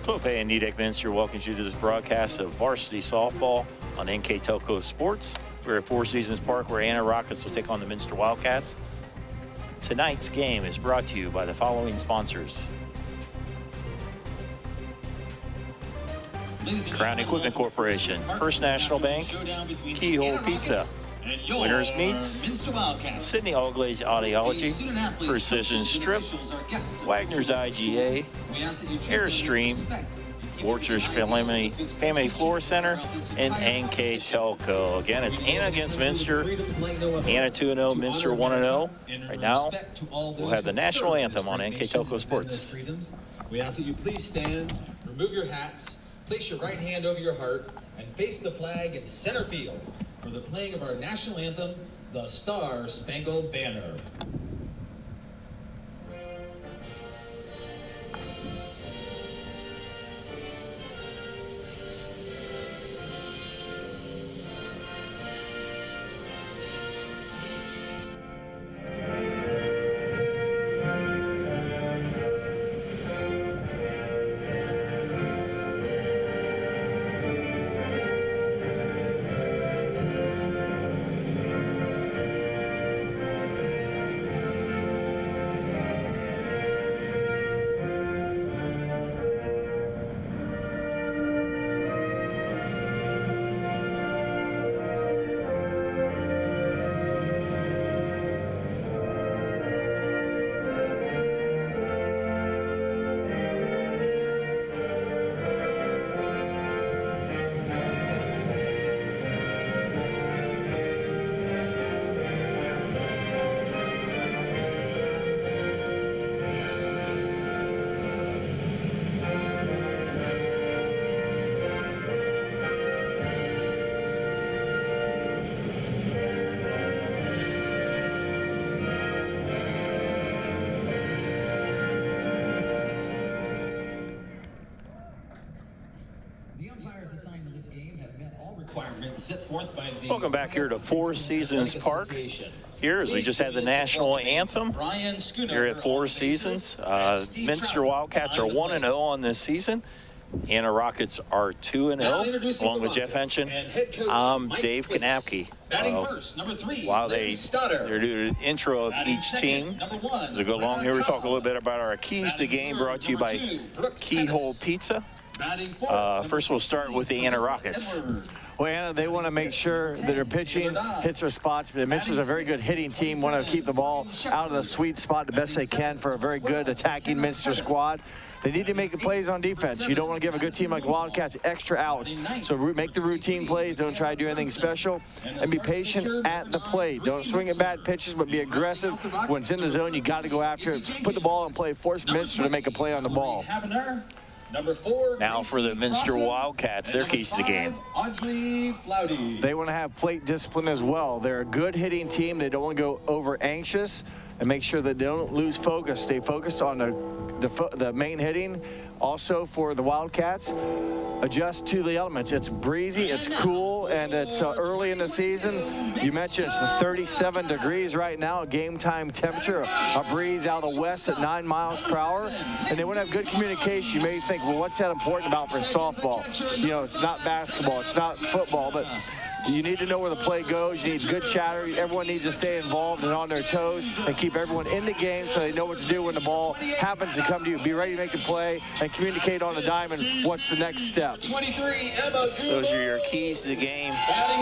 Clope and Nidek Minster welcomes you to this broadcast of Varsity Softball on NKTelco Sports. We're at Four Seasons Park where Anna Rockets will take on the Minster Wildcats. Tonight's game is brought to you by the following sponsors. Crown Equipment Corporation, First National Bank, Keyhole Pizza, Winners Meats, Sydney All-Glaze Audiology, Precision Strip, Wagner's IGA, Airstream, Orchard's Family Floor Center, and NKTelco. Again, it's Anna against Minster. Anna 2-0, Minster 1-0. Right now, we'll have the national anthem on NKTelco Sports. We ask that you please stand, remove your hats, place your right hand over your heart, and face the flag in center field for the playing of our national anthem, the Star Spangled Banner. Welcome back here to Four Seasons Park. Here, as we just had the national anthem here at Four Seasons. Minster Wildcats are 1-0 on this season. Anna Rockets are 2-0, along with Jeff Henshin. I'm Dave Kanapke. While they're doing an intro of each team, as we go along here, we talk a little bit about our keys to the game, brought to you by Keyhole Pizza. First, we'll start with the Anna Rockets. Well, Anna, they want to make sure that their pitching hits their spots. But Minster's a very good hitting team. Want to keep the ball out of the sweet spot the best they can for a very good attacking Minster squad. They need to make plays on defense. You don't want to give a good team like Wildcats extra outs. So make the routine plays. Don't try to do anything special. And be patient at the plate. Don't swing at bad pitches, but be aggressive. When it's in the zone, you got to go after it. Put the ball in play. Force Minster to make a play on the ball. Now for the Minster Wildcats, their keys to the game. They want to have plate discipline as well. They're a good hitting team. They don't want to go over anxious and make sure that they don't lose focus. Stay focused on the main hitting. Also for the Wildcats, adjust to the elements. It's breezy, it's cool, and it's early in the season. You mentioned it's 37 degrees right now, game time temperature, a breeze out of the west at 9 miles per hour. And they want to have good communication. You may think, well, what's that important about for softball? You know, it's not basketball, it's not football, but you need to know where the play goes. You need good chatter. Everyone needs to stay involved and on their toes and keep everyone in the game so they know what to do when the ball happens to come to you. Be ready to make the play and communicate on the diamond what's the next step. Those are your keys to the game,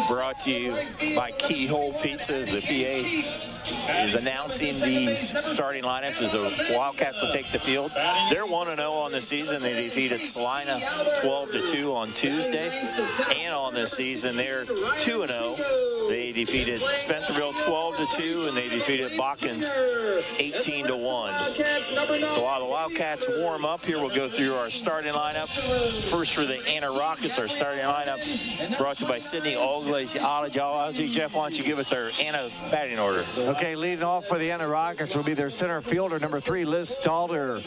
brought to you by Keyhole Pizza. As the PA is announcing the starting lineups as the Wildcats will take the field. They're 1-0 on the season. They defeated Salina 12-2 on Tuesday. And on this season, they're 2-0. They defeated Spencerville 12-2, and they defeated Botkins 18-1. So while the Wildcats warm up here, we'll go through our starting lineup. First for the Anna Rockets, our starting lineup brought to you by Sydney All-Glaze Audiology. Jeff, why don't you give us our Anna batting order? Okay, leading off for the Anna Rockets will be their center fielder, number 3, Liz Stouter.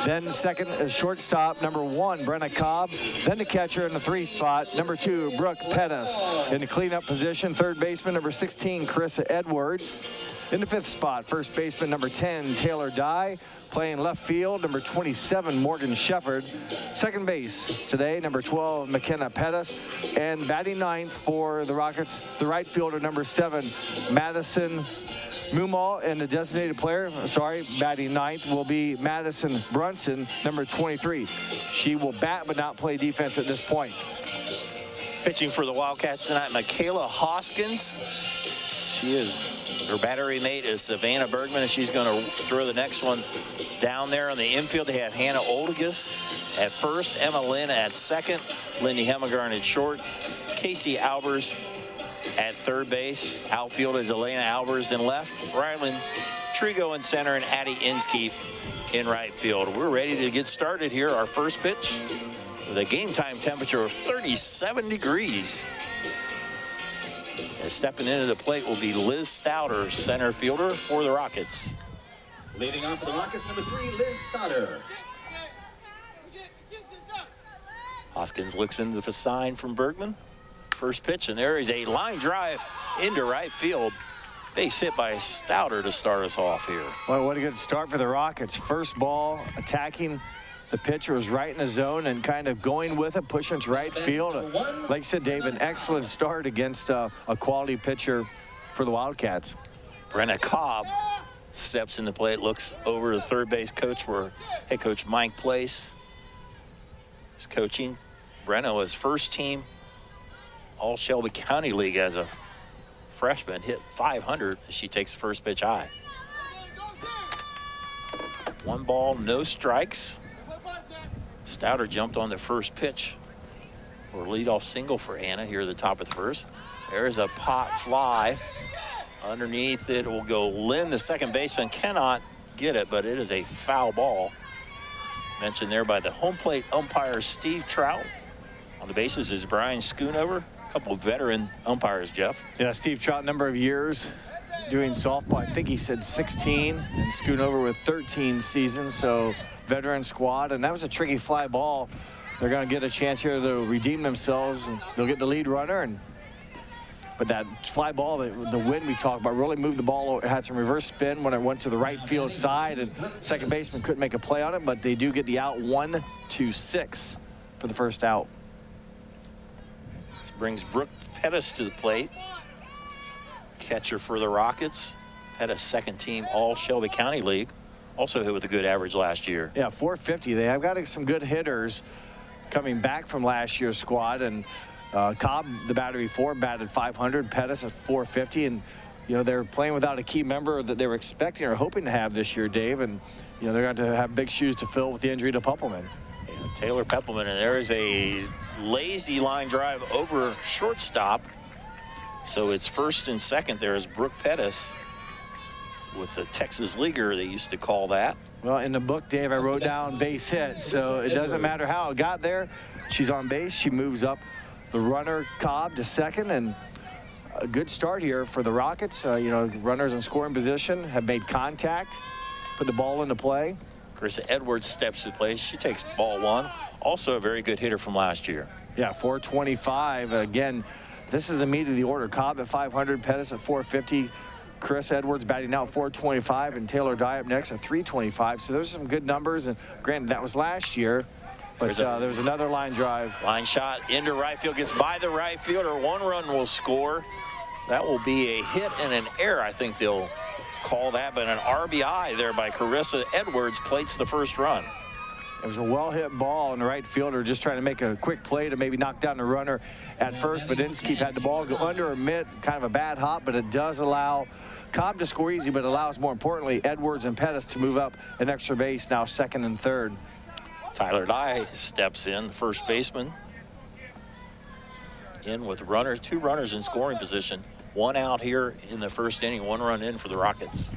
Then second, shortstop, number 1, Brenna Cobb. Then the catcher in the 3 spot, number 2, Brooke Pettis. In the cleanup position, third baseman, number 16, Carissa Edwards. In the 5th spot, first baseman, number 10, Taylor Dye. Playing left field, number 27, Morgan Shepard. Second base today, number 12, McKenna Pettis. And batting ninth for the Rockets, the right fielder, number 7, Madison Mumal. And the designated player, batting ninth will be Madison Brunson, number 23. She will bat but not play defense at this point. Pitching for the Wildcats tonight, Michaela Hoskins. Her battery mate is Savannah Bergman, and she's going to throw the next one down there on the infield. They have Hannah Oldigas at first, Emma Lynn at second, Lindy Hemmegarn at short, Casey Albers at third base. Outfield is Elena Albers in left, Ryland Trigo in center, and Addie Inskeep in right field. We're ready to get started here. Our first pitch with a game time temperature of 37 degrees. And stepping into the plate will be Liz Stouter, center fielder for the Rockets. Leading off for the Rockets, number 3, Liz Stouter. Hoskins looks into the sign from Bergman. First pitch, and there is a line drive into right field. Base hit by Stouter to start us off here. Well, what a good start for the Rockets. First ball, attacking. The pitcher was right in the zone and kind of going with it, pushing to right field. Like you said, Dave, an excellent start against a quality pitcher for the Wildcats. Brenna Cobb steps in the plate, looks over the third base coach where head coach Mike Place is coaching. Brenna was first team All Shelby County League as a freshman, hit .500 as she takes the first pitch high. 1 ball, no strikes. Stouter jumped on the first pitch for a leadoff single for Anna here at the top of the first. There's a pop fly. Underneath it will go Lynn, the second baseman, cannot get it, but it is a foul ball. Mentioned there by the home plate umpire, Steve Trout. On the bases is Brian Schoonover. A couple of veteran umpires, Jeff. Yeah, Steve Trout, number of years doing softball. I think he said 16, and Schoonover with 13 seasons, so veteran squad. And that was a tricky fly ball. They're going to get a chance here to redeem themselves, and they'll get the lead runner. But that fly ball, the wind we talked about, really moved the ball. It had some reverse spin when it went to the right field side, and second baseman couldn't make a play on it, but they do get the out 1-6 for the first out. This brings Brooke Pettis to the plate. Catcher for the Rockets. Pettis, second team All Shelby County League. Also hit with a good average last year. Yeah, .450. They have got some good hitters coming back from last year's squad. And Cobb, the batter before, batted .500. Pettis at .450. And, you know, they're playing without a key member that they were expecting or hoping to have this year, Dave. And, you know, they're going to have big shoes to fill with the injury to Peppelman. Yeah, Taylor Peppelman. And there is a lazy line drive over shortstop. So it's first and second. There is Brooke Pettis with the Texas Leaguer, they used to call that. Well, in the book, Dave, I wrote down base hit, so it doesn't matter how it got there. She's on base. She moves up the runner, Cobb, to second, and a good start here for the Rockets. You know, runners in scoring position have made contact, put the ball into play. Carissa Edwards steps to the plate. She takes ball 1. Also a very good hitter from last year. Yeah, .425. Again, this is the meat of the order. Cobb at .500, Pettis at .450. Chris Edwards batting out .425, and Taylor Dye up next at .325. So there's some good numbers, and granted that was last year, but there's another line drive. Line shot into right field, gets by the right fielder. 1 run will score. That will be a hit and an error, I think they'll call that, but an RBI there by Carissa Edwards plates the first run. It was a well-hit ball, and the right fielder just trying to make a quick play to maybe knock down the runner at first, but Inskeep had the ball go under or mid, kind of a bad hop, but it does allow Cobb to score easy, but allows, more importantly, Edwards and Pettis to move up an extra base, now second and third. Tyler Dye steps in, first baseman. In with runners, 2 runners in scoring position. 1 out here in the first inning, 1 run in for the Rockets.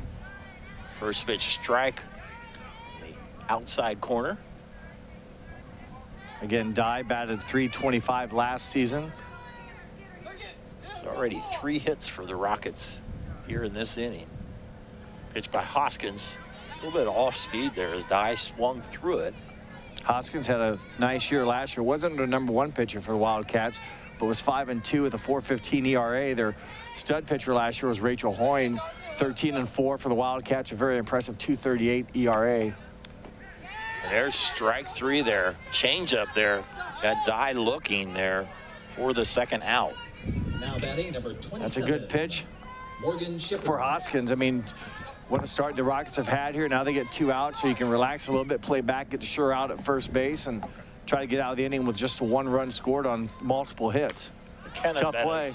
First pitch strike, the outside corner. Again, Dye batted .325 last season. So already 3 hits for the Rockets here in this inning. Pitch by Hoskins. A little bit off speed there as Dye swung through it. Hoskins had a nice year last year. Wasn't the #1 pitcher for the Wildcats, but was 5-2 with a 4.15 ERA. Their stud pitcher last year was Rachel Hoyne, 13-4 for the Wildcats, a very impressive 2.38 ERA. There's strike 3 there. Change up there. Got Dye looking there for the second out. Now batting number 27. That's a good pitch Morgan Shipper. for Hoskins. I mean, what a start the Rockets have had here. Now they get 2 outs, so you can relax a little bit, play back, get the sure out at first base, and try to get out of the inning with just a 1 run scored on multiple hits. Tough play.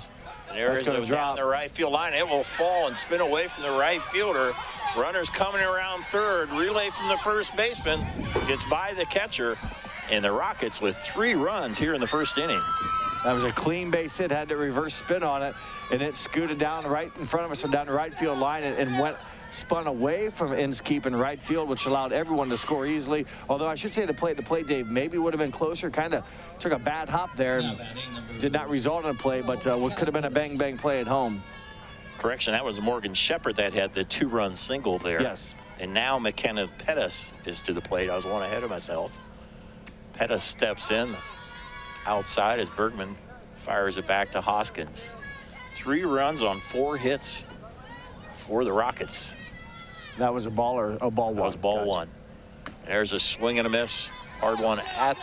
And there is a down the right field line. It will fall and spin away from the right fielder. Runners coming around third. Relay from the first baseman. Gets by the catcher. And the Rockets with 3 runs here in the first inning. That was a clean base hit. Had to reverse spin on it. And it scooted down right in front of us, down the right field line, and spun away from Inskeep in right field, which allowed everyone to score easily. Although I should say the play to play, Dave, maybe would have been closer. Kind of took a bad hop there and did not result in a play, but what could have been a bang-bang play at home. Correction, that was Morgan Shepard that had the 2-run single there. Yes. And now McKenna Pettis is to the plate. I was 1 ahead of myself. Pettis steps in outside as Bergman fires it back to Hoskins. 3 runs on 4 hits for the Rockets. That was a ball or a ball one? That was ball 1. And there's a swing and a miss. Hard one at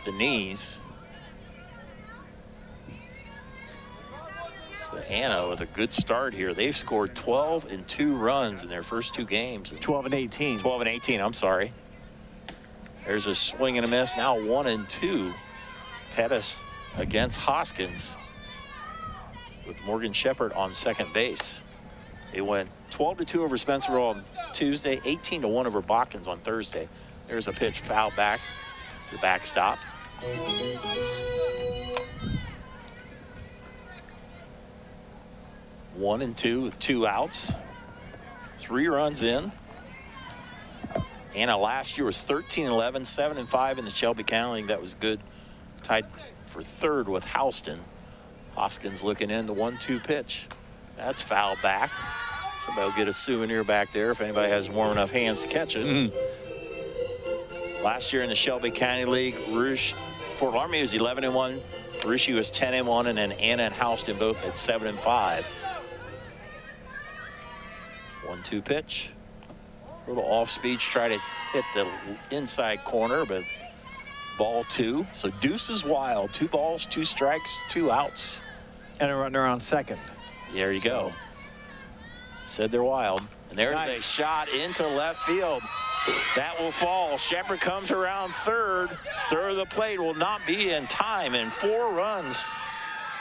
the knees. So Anna with a good start here. They've scored 12 and 2 runs in their first 2 games. 12 and 18. 12 and 18, I'm sorry. There's a swing and a miss. Now 1 and 2. Pettis against Hoskins with Morgan Shepard on second base. They went 12-2 over Spencerville on Tuesday, 18-1 over Botkins on Thursday. There's a pitch foul back to the backstop. 1 and 2 with 2 outs. 3 runs in. Anna last year was 13-11, 7-5 in the Shelby County League. That was good. Tied for third with Houston. Hoskins looking in the 1-2 pitch. That's fouled back. Somebody will get a souvenir back there if anybody has warm enough hands to catch it. Last year in the Shelby County League, Fort Laramie was 11-1. Rouge was 10-1, and then Anna and Houston both at 7-5. 1-2 pitch. A little off speed, try to hit the inside corner, but ball 2. So deuce is wild. 2 balls, 2 strikes, 2 outs. And a runner on second. There you go. Said they're wild. And there's a shot into left field. That will fall. Shepard comes around third. Third of the plate will not be in time. And 4 runs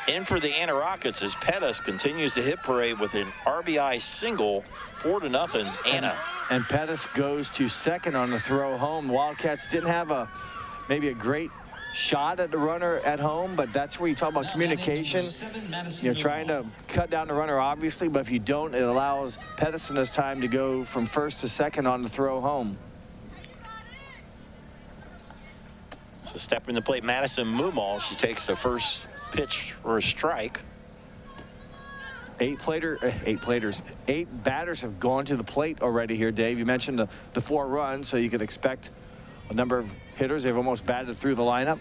in for the Anna Rockets as Pettis continues the hit parade with an RBI single. 4-0 Anna. And Pettis goes to second on the throw home. The Wildcats didn't have maybe a great shot at the runner at home, but that's where you talk about communication. You're trying to cut down the runner, obviously, but if you don't, it allows Pettis this time to go from first to second on the throw home. So stepping the plate, Madison Mumal. She takes the first pitch for a strike. 8 batters have gone to the plate already here, Dave. You mentioned the 4 runs, so you could expect a number of hitters. They've almost batted through the lineup.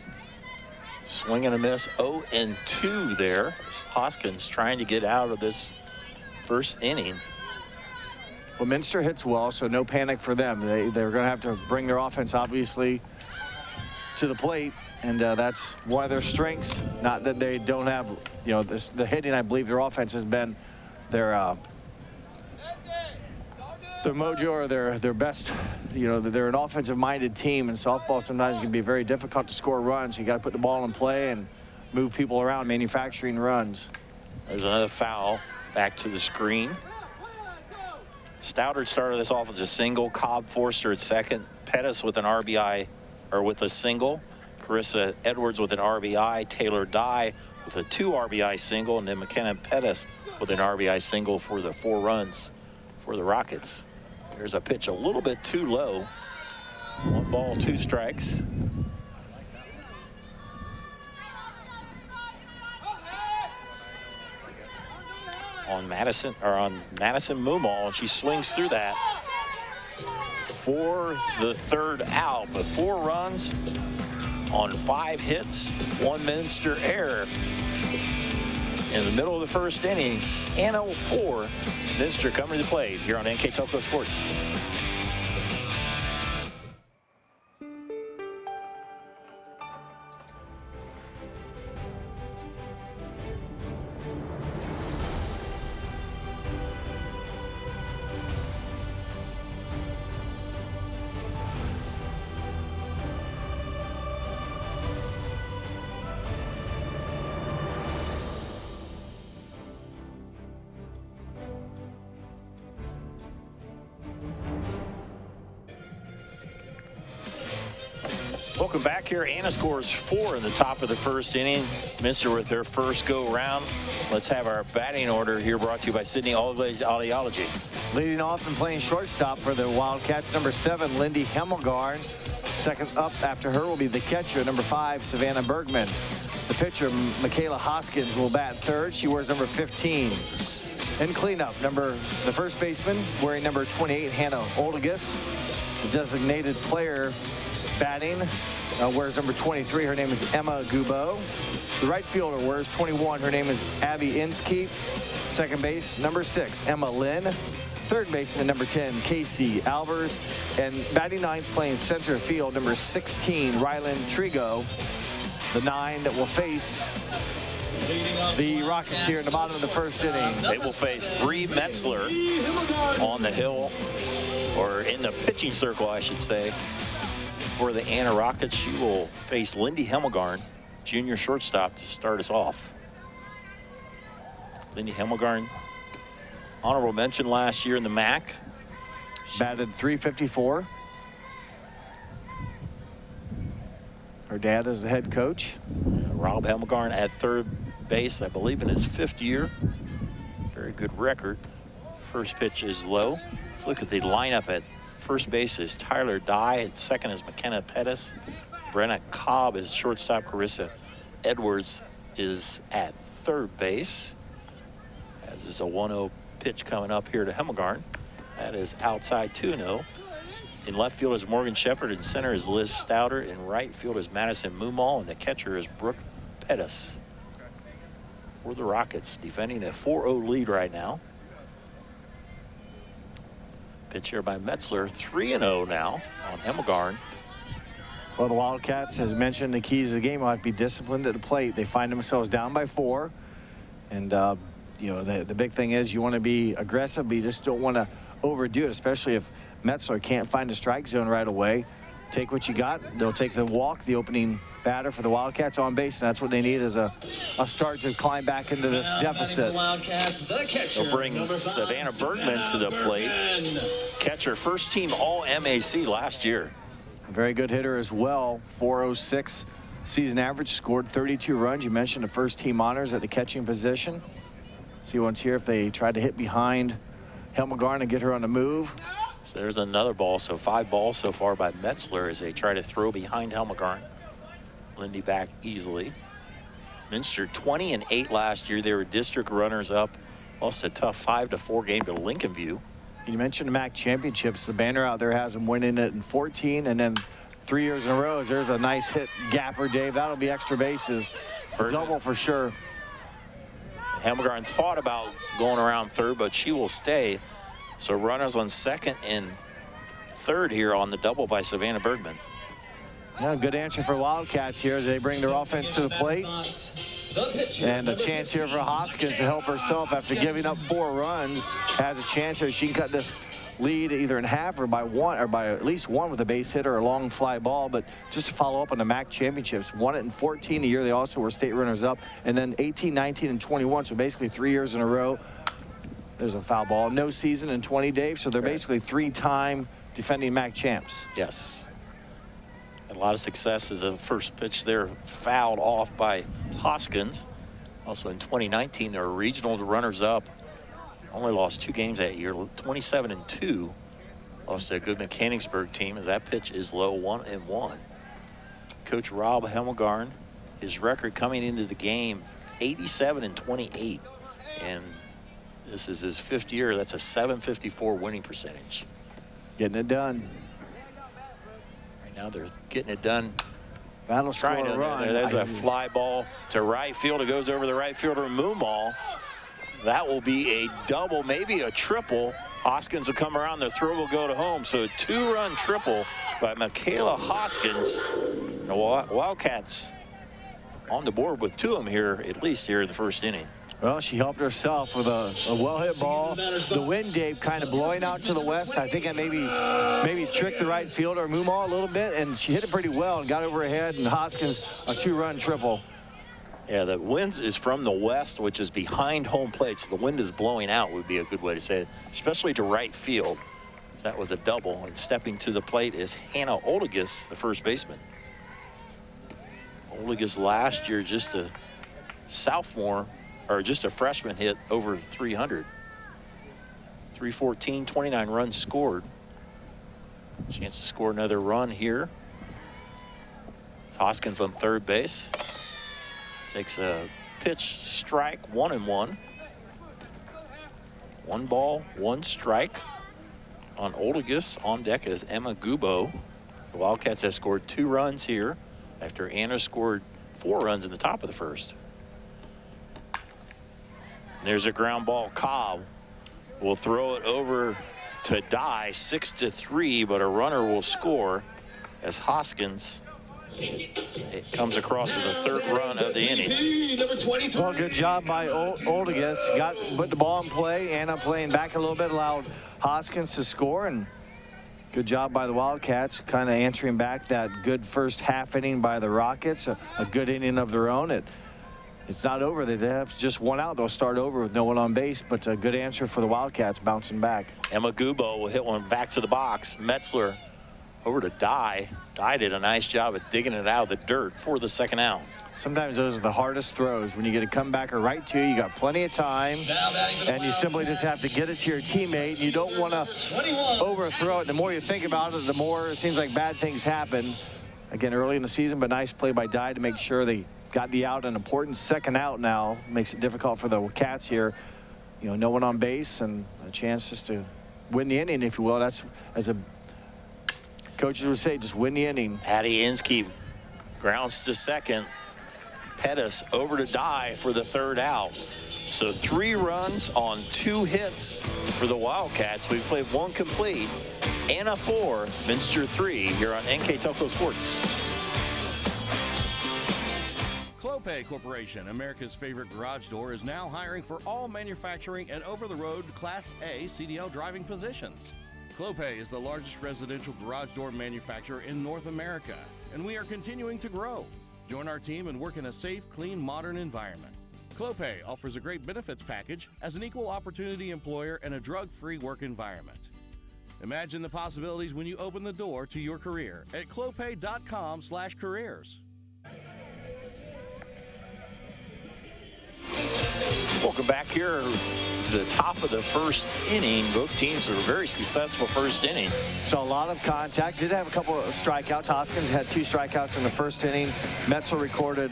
Swing and a miss, 0-2 there. Hoskins trying to get out of this first inning. Well, Minster hits well, so no panic for them. They're going to have to bring their offense, obviously, to the plate, and that's one of their strengths. Not that they don't have, the hitting. I believe their offense has been their mojo or their best. They're an offensive-minded team, and softball sometimes can be very difficult to score runs. You got to put the ball in play and move people around, manufacturing runs. There's another foul back to the screen. Stouter started this off as a single. Cobb Forster at second. Pettis with an RBI, or with a single. Carissa Edwards with an RBI. Taylor Dye with a 2 RBI single. And then McKenna Pettis with an RBI single for the 4 runs for the Rockets. There's a pitch a little bit too low. 1 ball, 2 strikes. On Madison Mumal, and she swings through that. for the third out, but 4 runs on 5 hits, 1 Minster error. In the middle of the first inning, and 0-4, Minster coming to the plate here on NKTelco Sports. Welcome back here. Anna scores 4 in the top of the first inning. Minster with their first go-round. Let's have our batting order here brought to you by Sydney Always Audiology. Leading off and playing shortstop for the Wildcats, number 7, Lindy Hemmelgarn. Second up after her will be the catcher, number 5, Savannah Bergman. The pitcher, Michaela Hoskins, will bat third. She wears number 15. In cleanup, the first baseman, wearing number 28, Hannah Oldegas. The designated player batting wears number 23. Her name is Emma Gubo. The right fielder wears 21. Her name is Abby Inskeep. Second base, number 6, Emma Lynn. Third baseman, number 10, Casey Alvers. And batting ninth, playing center field, number 16, Rylan Trigo. The 9 that will face the Rockets here in the bottom of the first inning. They will face Bree Metzler on the hill, or in the pitching circle, I should say. For the Anna Rockets, she will face Lindy Hemmelgarn, junior shortstop, to start us off. Lindy Hemmelgarn, honorable mention last year in the MAC. Batted .354. Her dad is the head coach. Rob Hemmelgarn at third base, I believe in his 5th year. Very good record. First pitch is low. Let's look at the lineup. At first base is Tyler Dye. At second is McKenna Pettis. Brenna Cobb is shortstop. Carissa Edwards is at third base. As is a 1-0 pitch coming up here to Hemmelgarn. That is outside 2-0. In left field is Morgan Shepard. In center is Liz Stouter. In right field is Madison Mumal. And the catcher is Brooke Pettis. For the Rockets, defending a 4-0 lead right now. Pitch here by Metzler, 3-0 now on Hemmelgarn. Well, the Wildcats, as mentioned, the keys of the game will have to be disciplined at the plate. They find themselves down by 4. And, you know, the big thing is you want to be aggressive, but you just don't want to overdo it, especially if Metzler can't find a strike zone right away. Take what you got. They'll take the walk, the opening batter for the Wildcats on base, and that's what they need is a start to climb back into this deficit. They'll bring Savannah Bergman to the plate. Catcher, first team All-MAC last year. A very good hitter as well. .406 season average, scored 32 runs. You mentioned the first team honors at the catching position. See once here if they try to hit behind Hemmelgarn and get her on the move. So there's another ball. So 5 balls so far by Metzler as they try to throw behind Hemmelgarn. Lindy back easily. Minster 20-8 last year. They were district runners up. Lost a tough 5-4 game to Lincoln View. You mentioned the MAC championships. The banner out there has them winning it in 14, and then 3 years in a row. There's a nice hit gapper, Dave. That'll be extra bases. Double for sure. Hemmelgarn thought about going around third, but she will stay. So runners on second and third here on the double by Savannah Bergman. Yeah, good answer for Wildcats here as they bring their offense to the plate. And a chance here for Hoskins to help herself after giving up 4 runs. Has a chance here. She can cut this lead either in half or by 1 or by at least 1 with a base hit or a long fly ball. But just to follow up on the MAC championships, won it in 14 a year. They also were state runners up. And then 18, 19, and 21. So basically 3 years in a row. There's a foul ball. No season in 20, Dave. So they're basically 3-time defending MAC champs. Yes. A lot of success as the first pitch there fouled off by Hoskins. Also in 2019, they were regional runners-up. Only lost 2 games that year, 27-2. Lost to a good Mechanicsburg team as that pitch is low, 1-1. Coach Rob Hemmelgarn, his record coming into the game, 87-28. And this is his 5th year. That's a .754 winning percentage. Getting it done. Now they're getting it done. That'll score a run. There's a fly ball to right field. It goes over the right fielder, Moomaw. That will be a double, maybe a triple. Hoskins will come around. The throw will go to home. So a 2-run triple by Michaela Hoskins. The Wildcats on the board with 2 of them here, at least here in the first inning. Well, she helped herself with a well-hit ball. The wind, Dave, kind of blowing out to the west. I think I maybe tricked the right fielder, Moomaw, a little bit, and she hit it pretty well and got over her head, and Hoskins, a 2-run triple. Yeah, the wind is from the west, which is behind home plate, so the wind is blowing out would be a good way to say it, especially to right field. So that was a double, and stepping to the plate is Hannah Oldegas, the first baseman. Oldegas last year just a sophomore, or just a freshman, hit over 300. 314, 29 runs scored. Chance to score another run here. Hoskins on third base. Takes a pitch, strike, 1-1. 1 ball, 1 strike. On Oldegas, on deck is Emma Gubo. The Wildcats have scored 2 runs here after Anna scored 4 runs in the top of the first. There's a ground ball. Cobb will throw it over to Dye, 6-3, but a runner will score as Hoskins, it comes across to the 3rd run of the inning. Well, good job by Oldegas. Put the ball in play. Anna playing back a little bit, allowed Hoskins to score, and good job by the Wildcats, kind of answering back that good first half inning by the Rockets, a good inning of their own. It's not over. They have just 1 out. They'll start over with no one on base, but a good answer for the Wildcats, bouncing back. Emma Gubo will hit one back to the box. Metzler over to Dye. Dye did a nice job at digging it out of the dirt for the 2nd out. Sometimes those are the hardest throws. When you get a comebacker right to you, you got plenty of time, and you simply just have to get it to your teammate. You don't want to overthrow it. The more you think about it, the more it seems like bad things happen. Again, early in the season, but nice play by Dye to make sure they got the out. An important 2nd out now. Makes it difficult for the Cats here. You know, no one on base and a chance just to win the inning, if you will. That's, as a coaches would say, just win the inning. Addie Inskeep grounds to second. Pettis over to Dye for the 3rd out. So 3 runs on 2 hits for the Wildcats. We've played 1 complete. Anna 4, Minster 3 here on NKTelco Sports. Clopay Corporation, America's favorite garage door, is now hiring for all manufacturing and over-the-road Class A CDL driving positions. Clopay is the largest residential garage door manufacturer in North America, and we are continuing to grow. Join our team and work in a safe, clean, modern environment. Clopay offers a great benefits package as an equal opportunity employer and a drug-free work environment. Imagine the possibilities when you open the door to your career at clopay.com/careers. Welcome back here to the top of the first inning. Both teams have a very successful first inning. So a lot of contact. Did have a couple of strikeouts. Hoskins had 2 strikeouts in the first inning. Metzler recorded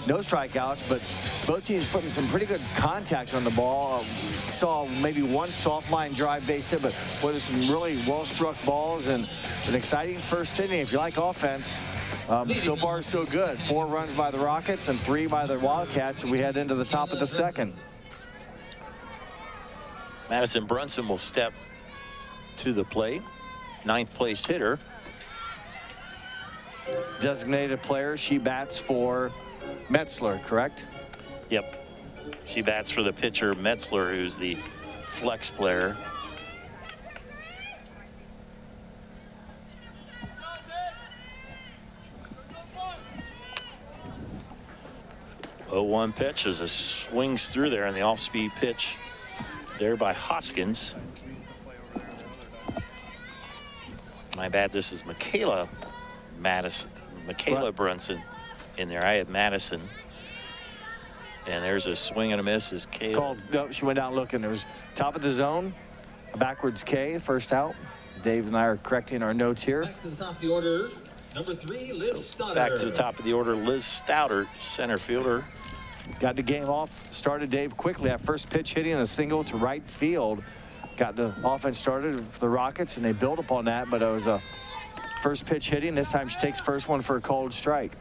no strikeouts, but both teams putting some pretty good contact on the ball. Saw maybe 1 soft line drive base hit, but what is some really well-struck balls and an exciting first inning. If you like offense, so far so good. 4 runs by the Rockets and 3 by the Wildcats, and we head into the top of the 2nd. Madison Brunson will step to the plate. 9th place hitter. Designated player, she bats for Metzler, correct? Yep. She bats for the pitcher, Metzler, who's the flex player. Oh, 1 pitch as it swings through there, and the off-speed pitch there by Hoskins. My bad, this is Michaela Brunson in there. I had Madison. And there's a swing and a miss as Kayla. Called, no, she went down looking. There was top of the zone, a backwards K, first out. Dave and I are correcting our notes here. Back to the top of the order, number 3, Liz Stouter. Back to the top of the order, Liz Stouter, center fielder. Got the game off, started Dave quickly. That first pitch hitting a single to right field. Got the offense started for the Rockets, and they built upon that, but it was a first pitch hitting. This time she takes first one for a called strike.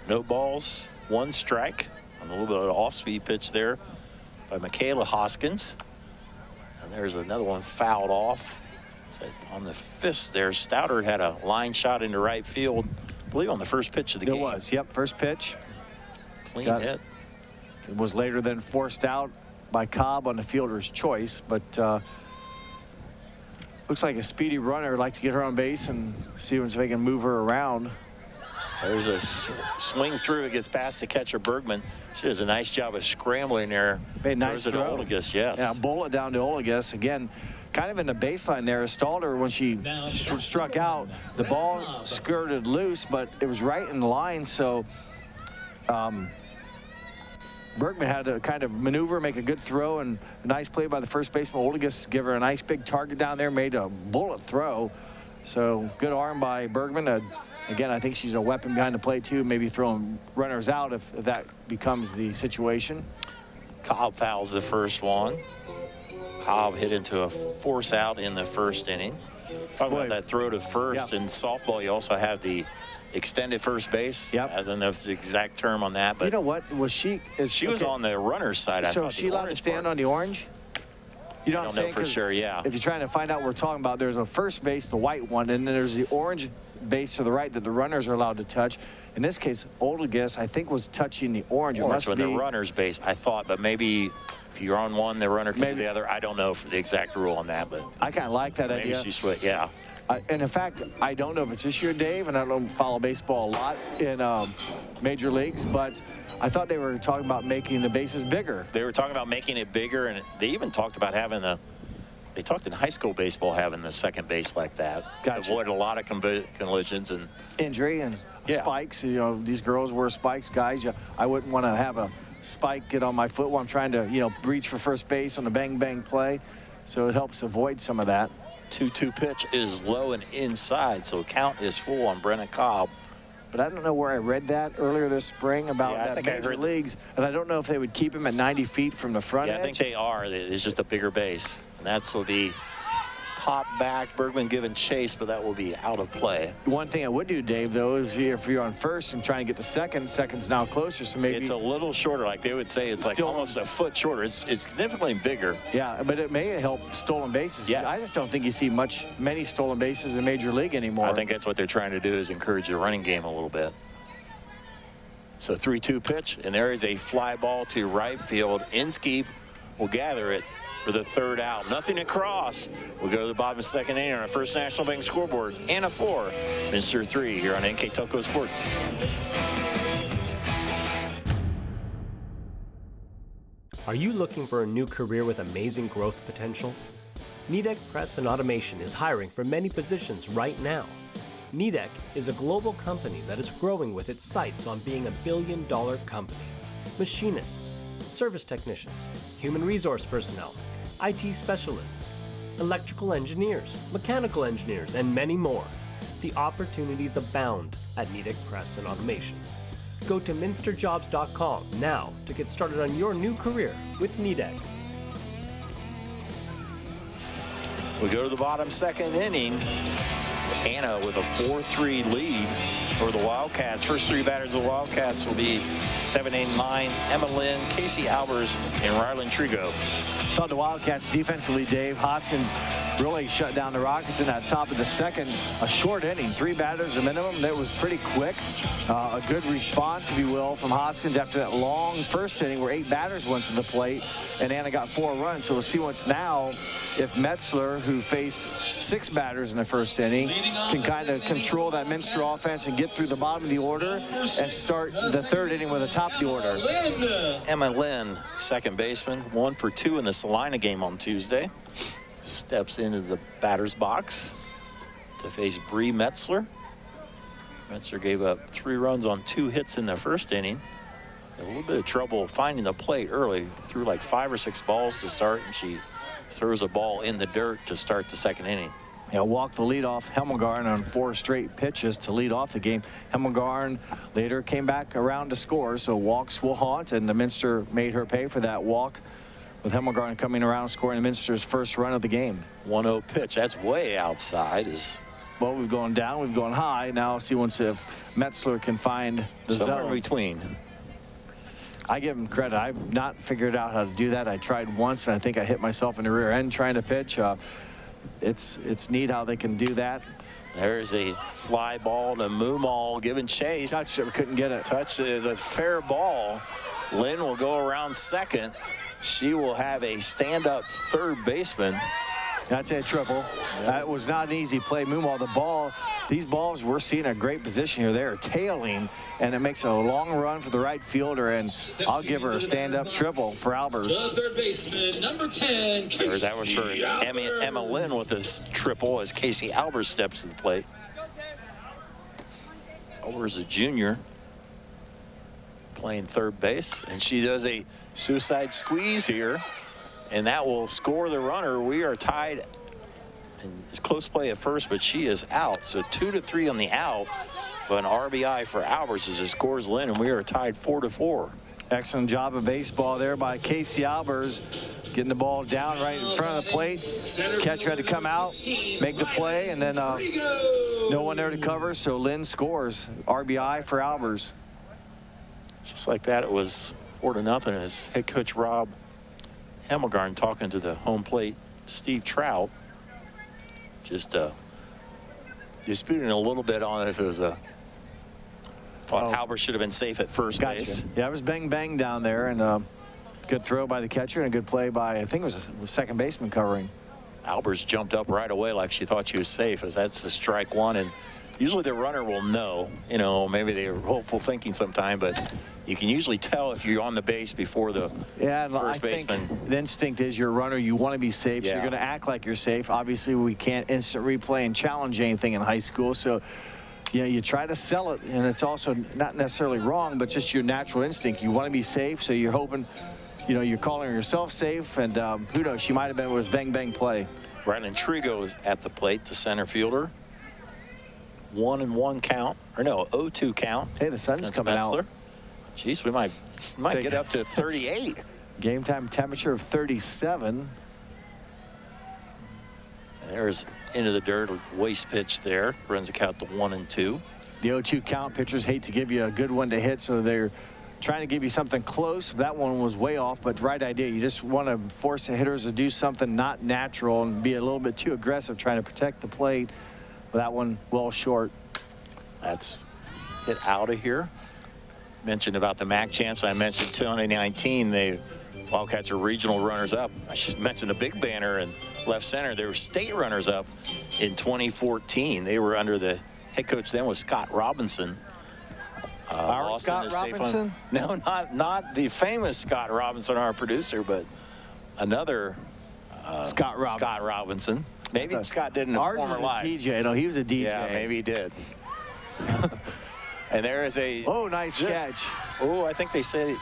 No balls, 1 strike. A little bit of an off-speed pitch there by Michaela Hoskins. And there's another one fouled off. So on the 5th there, Stouter had a line shot into right field, I believe on the first pitch of the game. It was, yep, first pitch. Clean hit. It was later then forced out by Cobb on the fielder's choice, but looks like a speedy runner. I'd like to get her on base and see if they can move her around. There's a swing through. It gets past the catcher, Bergman. She does a nice job of scrambling there. Made a nice throw. Olagus, yes. Yeah, bullet down to Olagus. Again, kind of in the baseline there. Stouter, when she struck out, the ball skirted loose, but it was right in line. So Bergman had to kind of maneuver, make a good throw, and a nice play by the first baseman. Olagus give her a nice big target down there, made a bullet throw. So good arm by Bergman. Again, I think she's a weapon behind the plate, too, maybe throwing runners out if that becomes the situation. Cobb fouls the first one. Cobb hit into a force out in the first inning. Talking about that throw to first. In softball, you also have the extended first base. Yep. I don't know if it's the exact term on that, but you know what? Was she? She was on the runner's side. So is she allowed to stand on the orange? You know what I'm saying? I don't know for sure, yeah. If you're trying to find out what we're talking about, there's a first base, the white one, and then there's the orange base to the right that the runners are allowed to touch. In this case, Olagus, I think, was touching the orange. It must be the runner's base, I thought, but maybe if you're on one, the runner can do the other. I don't know for the exact rule on that, but I kind of like that maybe idea. She switched, yeah. And in fact, I don't know if it's this year, Dave, and I don't follow baseball a lot in major leagues, but I thought they were talking about making the bases bigger. They were talking about making it bigger, and they even talked about having they talked in high school baseball having the second base like that. Gotcha. Avoid a lot of collisions and injury and spikes. You know, these girls wear spikes, guys. I wouldn't want to have a spike get on my foot while I'm trying to, reach for first base on a bang play. So it helps avoid some of that. 2-2 pitch is low and inside, so count is full on Brenna Cobb. But I don't know where I read that earlier this spring about that major leagues, and I don't know if they would keep him at 90 feet from the front edge. I think they are. It's just a bigger base, and that's will be pop back. Bergman giving chase, but that will be out of play. One thing I would do, Dave, though, is if you're on first and trying to get to second's now closer, so maybe it's a little shorter. Like they would say, it's like almost a foot shorter. It's significantly bigger. Yeah, but it may help stolen bases. Yes. I just don't think you see many stolen bases in Major League anymore. I think that's what they're trying to do, is encourage the running game a little bit. So 3-2 pitch, and there is a fly ball to right field. Inskeep will gather it for the third out. Nothing across. We'll go to the bottom of the second inning on our First National Bank scoreboard. Anna 4, Minster 3 here on NKTelco Sports. Are you looking for a new career with amazing growth potential? Nidec Press and Automation is hiring for many positions right now. Nidec is a global company that is growing with its sights on being a billion-dollar company. Machinists, service technicians, human resource personnel, IT specialists, electrical engineers, mechanical engineers, and many more. The opportunities abound at Nidec Press and Automation. Go to minsterjobs.com now to get started on your new career with Nidec. We go to the bottom second inning. Anna with a 4-3 lead for the Wildcats. First three batters of the Wildcats will be 7, 8, 9, Emma Lynn, Casey Albers, and Rylan Trigo. Thought the Wildcats defensively, Dave. Hoskins really shut down the Rockets in that top of the second. A short inning, 3 batters a minimum. That was pretty quick. A good response, if you will, from Hoskins after that long first inning where 8 batters went to the plate, and Anna got 4 runs. So we'll see what's now if Metzler, who faced 6 batters in the first inning, can kind of control that Minster offense and get through the bottom of the order and start the third inning with the top of the order. Emma Lynn, second baseman, 1 for 2 in the Salina game on Tuesday. Steps into the batter's box to face Bree Metzler. Metzler gave up 3 runs on 2 hits in the first inning. Had a little bit of trouble finding the plate early. Threw like 5 or 6 balls to start, and she throws a ball in the dirt to start the second inning. Yeah, walked the leadoff Hemmelgarn on 4 straight pitches to lead off the game. Hemmelgarn later came back around to score, so walks will haunt, and the Minster made her pay for that walk, with Hemmelgarn coming around scoring the Minster's first run of the game. 1-0 pitch. That's way outside as well, we've gone down, we've gone high. Now see once if Metzler can find the somewhere zone. in between. I give him credit. I've not figured out how to do that. I tried once, and I think I hit myself in the rear end trying to pitch. It's neat how they can do that. There's a fly ball to Moomal giving chase. Touched it, couldn't get it. Touch is a fair ball. Lynn will go around second. She will have a stand-up third baseman. That's a triple. That was not an easy play. Moomal, these balls we're seeing a great position here. They're tailing, and it makes a long run for the right fielder, and I'll give her a stand-up triple for Albers. The third baseman, number 10, Casey That was for Emma Lynn with this triple as Casey Albers steps to the plate. Albers, a junior, playing third base, and she does a suicide squeeze here, and that will score the runner. We are tied. And it's close play at first, but she is out. So 2-3 on the out, but an RBI for Albers as it scores Lynn, and we are tied 4-4. Excellent job of baseball there by Casey Albers, getting the ball down right in front of the plate. Catcher had to come out, make the play, and then no one there to cover, so Lynn scores. RBI for Albers. Just like that, it was 4-0 as head coach Rob Hemmelgarn talking to the home plate Steve Trout, just disputing a little bit on if it was a thought Albers should have been safe at first base. Yeah, it was bang down there, and good throw by the catcher and a good play by, I think it was a second baseman covering. Albers jumped up right away like she thought she was safe, as that's a strike one, and usually the runner will know, maybe they're hopeful thinking sometime, but you can usually tell if you're on the base before the first baseman. Think the instinct is you're a runner, you want to be safe, so you're going to act like you're safe. Obviously, we can't instant replay and challenge anything in high school, so you try to sell it, and it's also not necessarily wrong, but just your natural instinct. You want to be safe, so you're hoping, you're calling yourself safe, and who knows, she might have been, it was bang Play. Rylan Trigo is at the plate, the center fielder. 1-1 count, or no, 0-2 count. Hey, the sun's coming out. Jeez, we might get up to 38. Game time temperature of 37. There's into the dirt, waste pitch there. Runs the count to 1-2. The 0-2 count, pitchers hate to give you a good one to hit, so they're trying to give you something close. That one was way off, but right idea. You just want to force the hitters to do something not natural and be a little bit too aggressive trying to protect the plate. But that one well short. That's hit out of here. Mentioned about the MAC champs. I mentioned 2019, the Wildcats are regional runners-up. I should mention the big banner in left center. They were state runners-up in 2014. They were under the head coach then was Scott Robinson. Our Scott Robinson? No, not the famous Scott Robinson, our producer, but another Scott Robinson. Maybe Scott did in a former life. DJ. No, he was a DJ. Yeah, maybe he did. And there is a... Oh, nice catch. Oh, I think they said...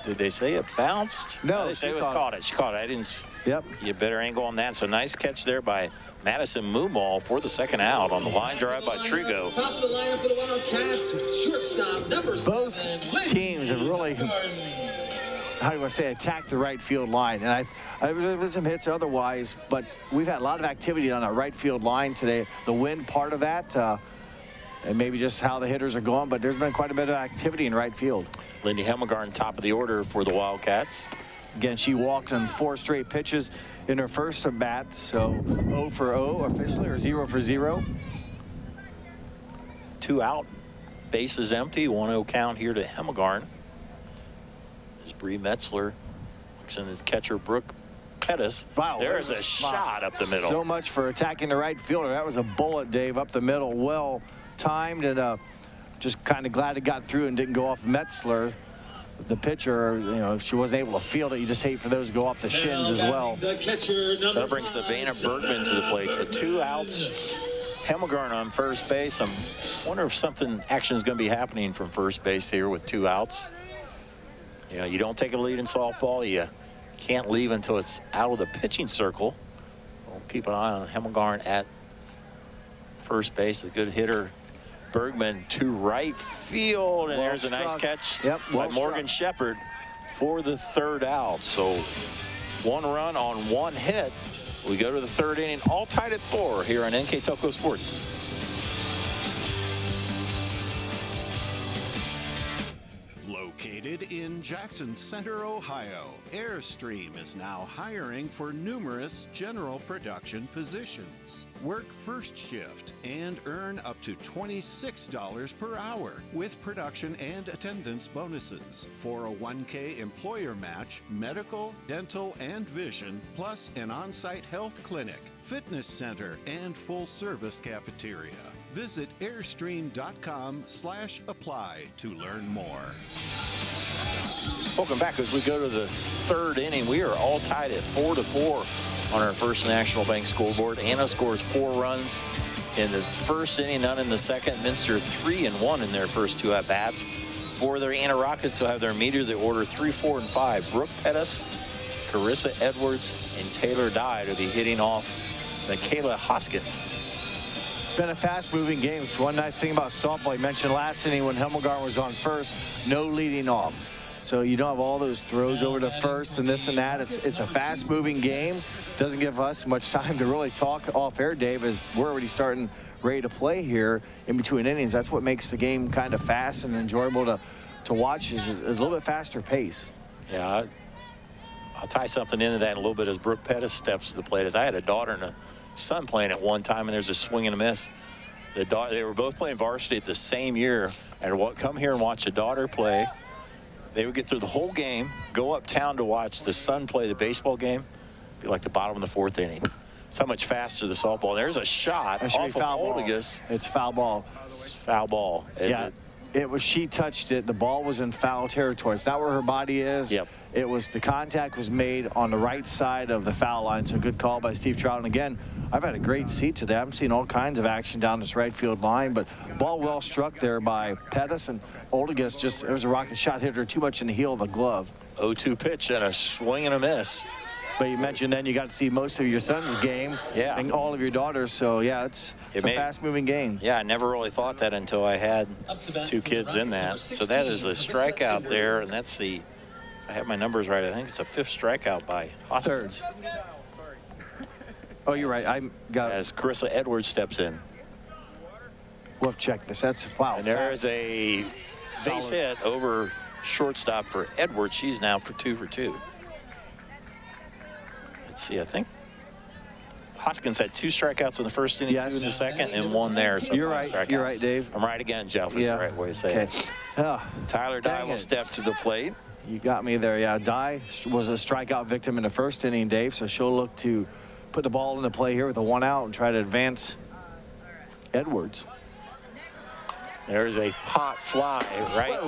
Did they say it bounced? No, they say it was caught it. She caught it. I didn't... Yep. You better angle on that. So nice catch there by Madison Moomal for the second out on the line drive by Trigo. Top of the lineup for the Wildcats, shortstop, number 7. Both teams have really... How do I say, attack the right field line. And there was some hits otherwise, but we've had a lot of activity on that right field line today. The wind part of that, and maybe just how the hitters are going, but there's been quite a bit of activity in right field. Lindy Hemmelgarn, top of the order for the Wildcats. Again, she walked on 4 straight pitches in her first at bat, so 0 for 0 officially, or 0 for 0. 2 out, bases empty, 1-0 count here to Hemmelgarn. As Bree Metzler looks into the catcher, Brooke Pettis. Wow, there's a shot up the middle. So much for attacking the right fielder. That was a bullet, Dave, up the middle. Well timed, and just kind of glad it got through and didn't go off Metzler. The pitcher, if she wasn't able to field it, you just hate for those to go off the shins as well. So that brings Savannah Bergman to the plate. So 2 outs. Hemmelgarn on first base. I wonder if action is going to be happening from first base here with 2 outs. You don't take a lead in softball. You can't leave until it's out of the pitching circle. We'll keep an eye on Hemmelgarn at first base. A good hitter, Bergman, to right field. And there's a nice catch by Morgan Shepard for the 3rd out. So 1 run on 1 hit We go to the third inning, all tied at 4 here on NKTelco Sports. Located in Jackson Center, Ohio, Airstream is now hiring for numerous general production positions. Work first shift and earn up to $26 per hour with production and attendance bonuses. 401k employer match, medical, dental, and vision, plus an on-site health clinic, fitness center, and full-service cafeteria. Visit airstream.com/apply to learn more. Welcome back as we go to the third inning. We are all tied at 4-4 on our First National Bank scoreboard. Anna scores 4 runs in the first inning, none in the second. Minster 3-1 in their first 2 at-bats. For their Anna Rockets, will have their meter, the order 3, 4, and 5. Brooke Pettis, Carissa Edwards, and Taylor Dye to be hitting off Michaela Hoskins. It's been a fast-moving game. It's one nice thing about softball. You mentioned last inning when Hemmelgarn was on first, no leading off. So you don't have all those throws over to first and this and that. It's a fast-moving game. Doesn't give us much time to really talk off air, Dave, as we're already starting ready to play here in between innings. That's what makes the game kind of fast and enjoyable to watch is a little bit faster pace. Yeah, I'll tie something into that in a little bit as Brooke Pettis steps to the plate. As I had a daughter and a son playing at one time, and there's a swing and a miss. They were both playing varsity at the same year, and come here and watch a daughter play. They would get through the whole game, go uptown to watch the son play the baseball game, be like the bottom of the 4th inning. It's how much faster the softball. There's a shot off of Oldigas. It's foul ball. It's foul ball. It was, she touched it. The ball was in foul territory. It's not where her body is. Yep. It was, the contact was made on the right side of the foul line. So good call by Steve Trout. And again, I've had a great seat today. I'm seeing all kinds of action down this right field line, but ball well struck there by Pettis, and Oldigas just, it was a rocket shot, hit her too much in the heel of the glove. 0-2 pitch and a swing and a miss. But you mentioned then you got to see most of your son's game and all of your daughters. So, yeah, it's a fast-moving game. Yeah, I never really thought that until I had 2 kids in that. So that is a strikeout there, and that's the, if I have my numbers right, I think it's a 5th strikeout by Hoskins. Oh, you're right. I got as Carissa Edwards steps in. We'll check this. That's, wow. And there's a base hit over shortstop for Edwards. She's now for 2 for 2. Let's see, I think Hoskins had 2 strikeouts in the first inning, 2 in the second, and 1 there. So you're right. You're right, Dave. I'm right again, Jeff. Is the right way to say it. Tyler Dye will step to the plate. You got me there. Yeah, Dye was a strikeout victim in the first inning, Dave, so she'll look to put the ball into play here with a 1 out and try to advance Edwards. There's a pop fly right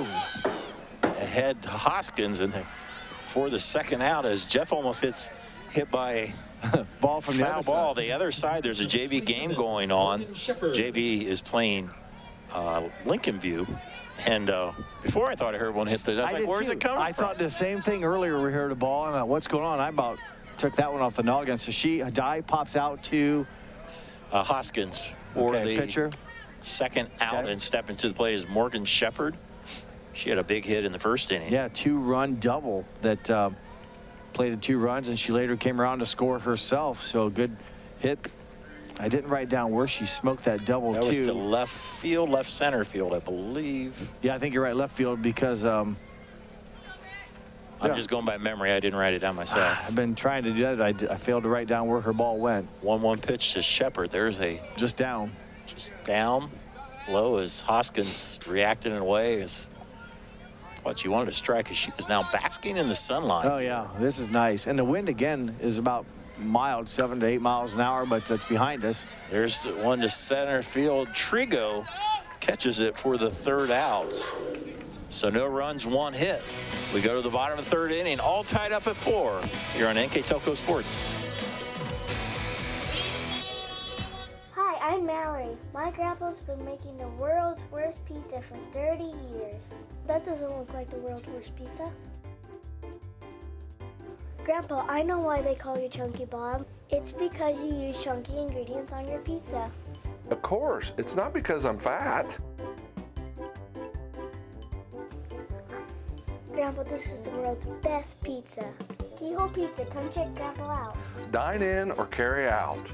ahead to Hoskins, and for the second out as Jeff almost gets hit by ball from foul ball. The other side, there's a JV game going on. JV is playing Lincoln View. And before I thought I heard one hit I was like, where's it coming from? I thought the same thing earlier. We heard a ball, and what's going on? I about took that one off the noggin. So Dye pops out to Hoskins for the pitcher. Second out and step into the plate is Morgan Shepard. She had a big hit in the first inning. Yeah, 2-run double that plated 2 runs, and she later came around to score herself. So good hit. I didn't write down where she smoked that double, That was to left field, left center field, I believe. Yeah, I think you're right, left field, because I'm just going by memory. I didn't write it down myself. I've been trying to do that. I failed to write down where her ball went. 1-1 pitch to Shepard. There's a just down low as Hoskins reacted in a way as what you wanted to strike, as she is now basking in the sunlight. Oh yeah, this is nice. And the wind again is about mild, 7 to 8 miles an hour, but it's behind us. There's the one to center field. Trigo catches it for the 3rd out. So no runs, 1 hit. We go to the bottom of the 3rd inning, all tied up at 4 here on NKTelco Sports. Hi, I'm Mallory. My grandpa's been making the world's worst pizza for 30 years. That doesn't look like the world's worst pizza. Grandpa, I know why they call you Chunky Bob. It's because you use chunky ingredients on your pizza. Of course, it's not because I'm fat. Grandpa, this is the world's best pizza. Keyhole Pizza, come check Grandpa out. Dine in or carry out.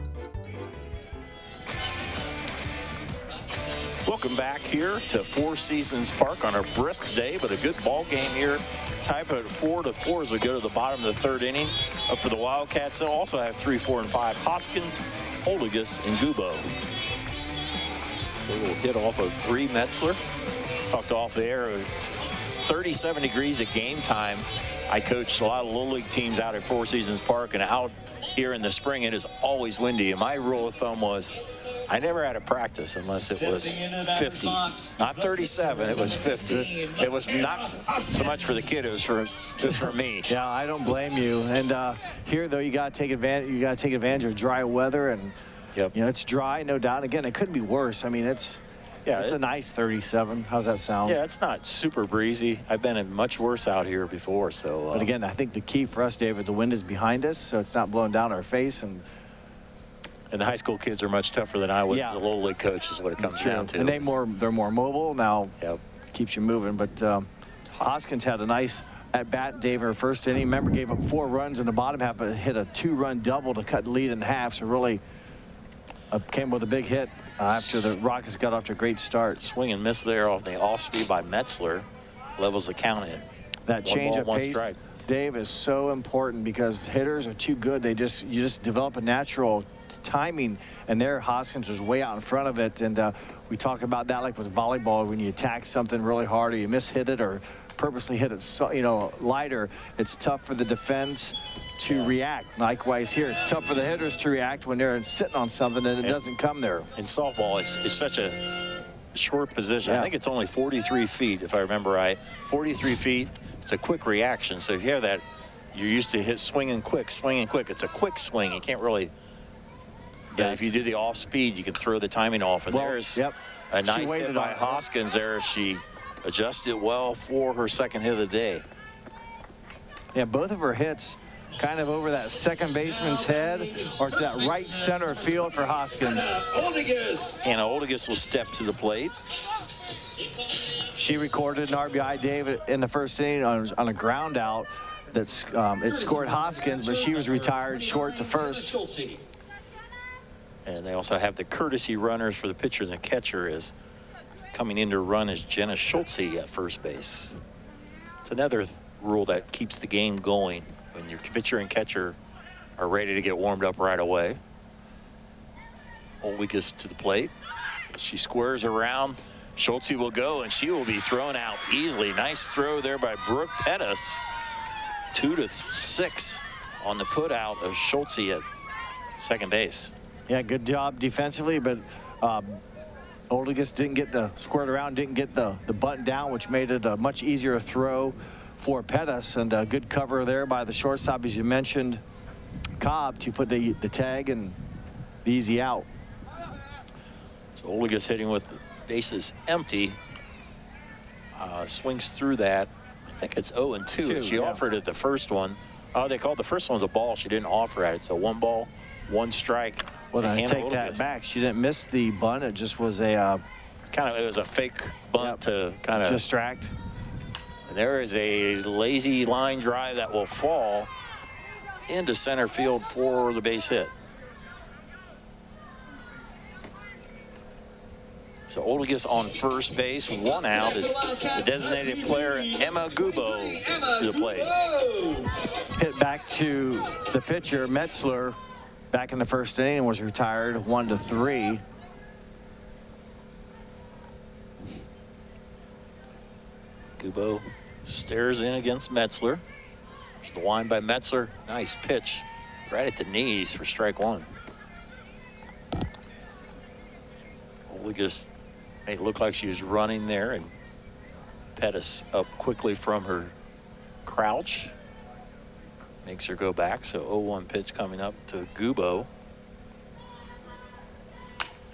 Welcome back here to Four Seasons Park on a brisk day, but a good ball game here. Type at 4-4 as we go to the bottom of the third inning. Up for the Wildcats, they'll also have 3, 4, and 5. Hoskins, Oldigus, and Gubo. So a little hit off of Bree Metzler. Talked off the air. It's 37 degrees at game time. I coached a lot of Little League teams out at Four Seasons Park, and out here in the spring, it is always windy. And my rule of thumb was I never had a practice unless it was 50. Not 37, it was 50. It was not so much for the kid, it was for me. Yeah, I don't blame you. And here, though, you got to take advantage. You got to take advantage of dry weather, and Yep. you know it's dry, no doubt. Again, it could be worse. I mean, it's a nice 37. How's that sound? Yeah, it's not super breezy. I've been in much worse out here before. So. But again, I think the key for us, David, the wind is behind us, so it's not blowing down our face. And the high school kids are much tougher than I was. Yeah. The Little League coach is what it comes down to. And they're more mobile now. Yep. Keeps you moving. But Hoskins had a nice at bat, Dave, in her first inning. Remember, gave up 4 runs in the bottom half, but hit a 2-run double to cut the lead in half. So really came with a big hit after the Rockets got off to a great start. Swing and miss there off the off speed by Metzler. Levels the count in. That change of pace, strike. Dave, is so important because hitters are too good. You just develop a natural timing, and there Hoskins was way out in front of it. And we talk about that like with volleyball, when you attack something really hard or you mishit it or purposely hit it lighter, it's tough for the defense to react. Likewise here, it's tough for the hitters to react when they're sitting on something and it doesn't come there. In softball, it's such a short position. Yeah. I think it's only 43 feet, if I remember right. 43 feet, it's a quick reaction. So if you have that, you're used to swinging quick. It's a quick swing. You can't really. But if you do the off speed, you can throw the timing off. And there's a nice hit by Hoskins there. She adjusted well for her second hit of the day. Yeah, both of her hits kind of over that second baseman's head, or to that right center field for Hoskins. Hannah Oldigus will step to the plate. She recorded an RBI, David, in the first inning on a ground out. That's it scored Hoskins, but she was retired short to first. And they also have the courtesy runners for the pitcher, and the catcher is coming in to run is Jenna Schultze at first base. It's another rule that keeps the game going when your pitcher and catcher are ready to get warmed up right away. Oldigus to the plate. She squares around. Schultze will go, and she will be thrown out easily. Nice throw there by Brooke Pettis. 2-6 on the put out of Schultze at second base. Yeah, good job defensively, but Oldigus didn't get the squared around, didn't get the button down, which made it a much easier throw for Pettis, and a good cover there by the shortstop, as you mentioned, Cobb, to put the tag and the easy out. So Oldigus hitting with the bases empty. Swings through that. I think it's 0-2. She offered it the first one. They called the first one a ball. She didn't offer at it. So 1 ball, 1 strike. Well, then I take that back. She didn't miss the bunt. It just was a it was a fake bunt to kind of distract. And there is a lazy line drive that will fall into center field for the base hit. So Oldigus on first base, 1 out is the designated player Emma Gubo to the plate. Hit back to the pitcher Metzler back in the first inning and was retired 1-3. Gubo stares in against Metzler. There's the wind by Metzler. Nice pitch right at the knees for strike 1. Oldigus made it look like she was running there, and Pettis up quickly from her crouch. Makes her go back. So 0-1 pitch coming up to Gubo.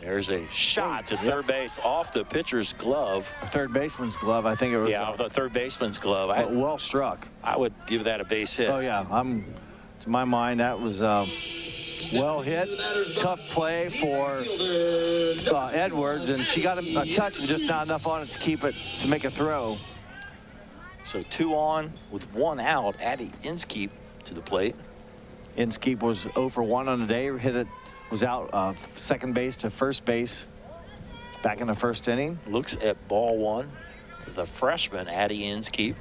There's a shot to third base off the pitcher's glove. A third baseman's glove, I think it was. Yeah, the third baseman's glove. Well struck. I would give that a base hit. Oh, yeah. To my mind, that was well hit. Tough play for Edwards, and she got a touch, but just not enough on it to keep it, to make a throw. So 2 on with 1 out. Addie Inskeep to the plate. Inskeep was 0 for 1 on the day. Was out second base to first base back in the first inning. Looks at ball 1 for the freshman, Addie Inskeep.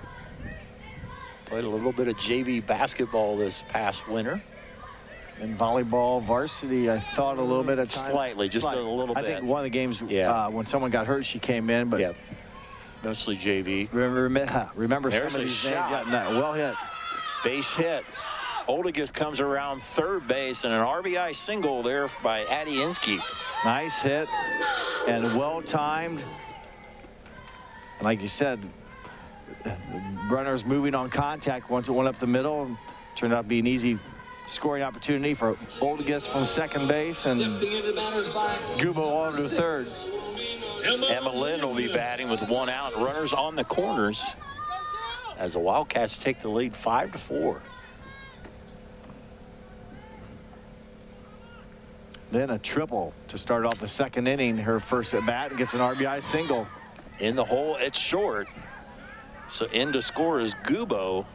Played a little bit of JV basketball this past winter. And volleyball, varsity, I thought a little bit at times. Slightly, just a little bit. I think one of the games when someone got hurt, she came in. But mostly JV. Remember There's some of a these shot. names. Well hit. Base hit. Oldigus comes around third base, and an RBI single there by Addie Inskeep. Nice hit and well timed. And like you said, runners moving on contact once it went up the middle. Turned out to be an easy scoring opportunity for Oldigus from second base, and Gubo all to third. Emma Lynn will be batting with 1 out. Runners on the corners as the Wildcats take the lead 5-4. Then a triple to start off the second inning. Her first at bat and gets an RBI single. In the hole, it's short. So in to score is Gubo.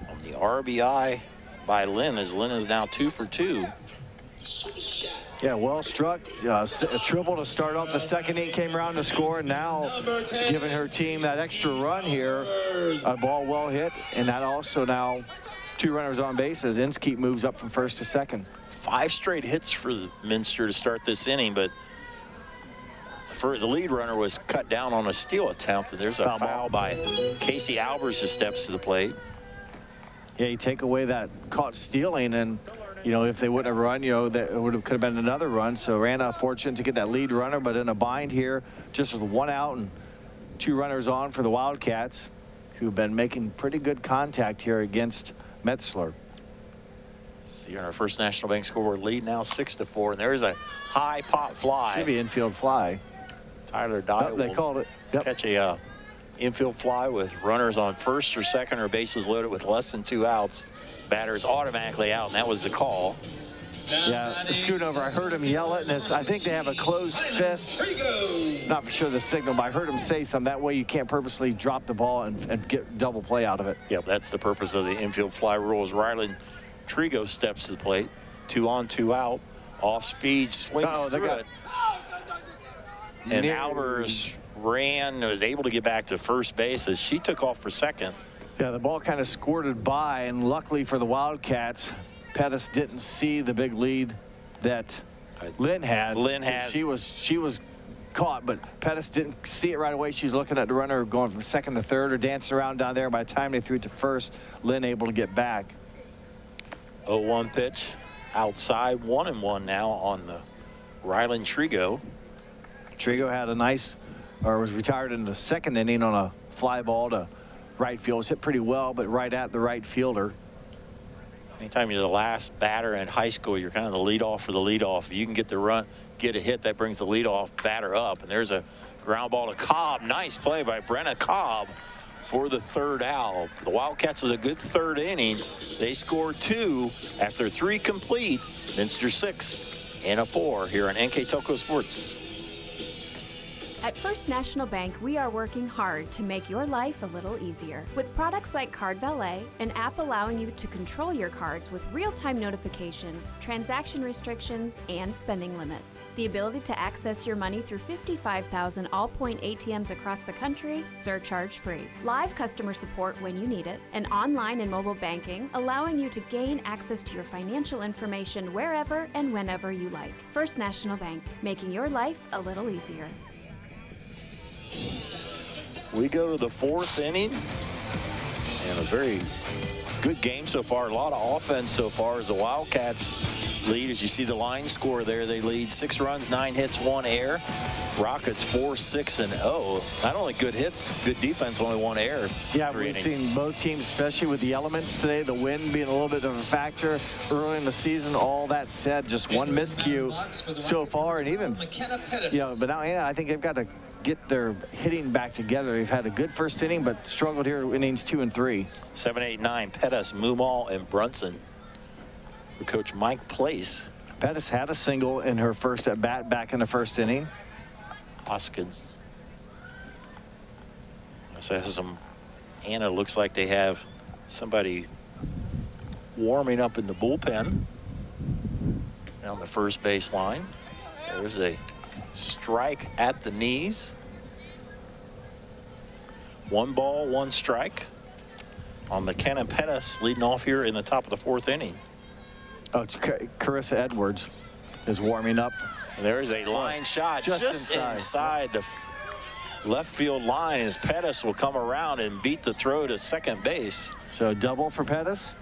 On the RBI by Lynn, as Lynn is now 2 for 2. Yeah, well struck. A triple to start off the second inning, came around to score, and now giving her team that extra run here. A ball well hit, and that also now 2 runners on base as Inskeep moves up from first to second. 5 straight hits for Minster to start this inning, but for the lead runner was cut down on a steal attempt, and there's a foul by Casey Albers who steps to the plate. Yeah, you take away that caught stealing, and if they wouldn't have run, that could have been another run. So Rana fortunate to get that lead runner, but in a bind here, just with 1 out and 2 runners on for the Wildcats, who've been making pretty good contact here against Metzler. See on our First National Bank scoreboard, lead now 6-4, and there's a high pop fly. Should be infield fly. Tyler Dye They called it. Yep. Catch a infield fly with runners on first or second or bases loaded with less than 2 outs. Batter's automatically out, and that was the call. Yeah, scooting over. I heard him yell it, and I think they have a closed fist. Not for sure the signal, but I heard him say something. That way you can't purposely drop the ball and get double play out of it. Yep, that's the purpose of the infield fly rule. As Rylan Trigo steps to the plate. 2 on, 2 out. Off speed, swings through it. And Albers was able to get back to first base as she took off for second. Yeah, the ball kind of squirted by, and luckily for the Wildcats, Pettis didn't see the big lead that Lynn had. She was caught, but Pettis didn't see it right away. She was looking at the runner going from second to third or dancing around down there. By the time they threw it to first, Lynn able to get back. 0-1 pitch outside, 1-1 now on the Rylan Trigo. Trigo had was retired in the second inning on a fly ball to right field. It was hit pretty well, but right at the right fielder. Anytime you're the last batter in high school, you're kind of the leadoff for the leadoff. If you can get a hit, that brings the leadoff batter up. And there's a ground ball to Cobb. Nice play by Brenna Cobb for the third out. The Wildcats with a good third inning. They scored 2 after 3 complete. Minster 6 and a 4 here on NKTelco Sports. At First National Bank, we are working hard to make your life a little easier. With products like Card Valet, an app allowing you to control your cards with real-time notifications, transaction restrictions, and spending limits. The ability to access your money through 55,000 all-point ATMs across the country, surcharge-free. Live customer support when you need it. And online and mobile banking, allowing you to gain access to your financial information wherever and whenever you like. First National Bank, making your life a little easier. We go to the 4th inning, and a very good game so far. A lot of offense so far as the Wildcats lead. As you see the line score there, they lead 6 runs, 9 hits, 1 error. Rockets 4, 6, and 0. Not only good hits, good defense, only 1 error. Yeah, we've seen both teams, especially with the elements today, the wind being a little bit of a factor early in the season. All that said, just one miscue so far, and even, but now I think they've got to get their hitting back together. They've had a good first inning, but struggled here innings 2 and 3. 7, 8, 9, Pettis, Mumal, and Brunson. For Coach Mike Place. Pettis had a single in her first at bat back in the first inning. Hoskins So Anna looks like they have somebody warming up in the bullpen down the first baseline. There's a strike at the knees. 1 ball, 1 strike on McKenna Pettis leading off here in the top of the 4th inning. Oh, it's Carissa Edwards is warming up. And there's a line shot just inside the left field line as Pettis will come around and beat the throw to second base. So double for Pettis?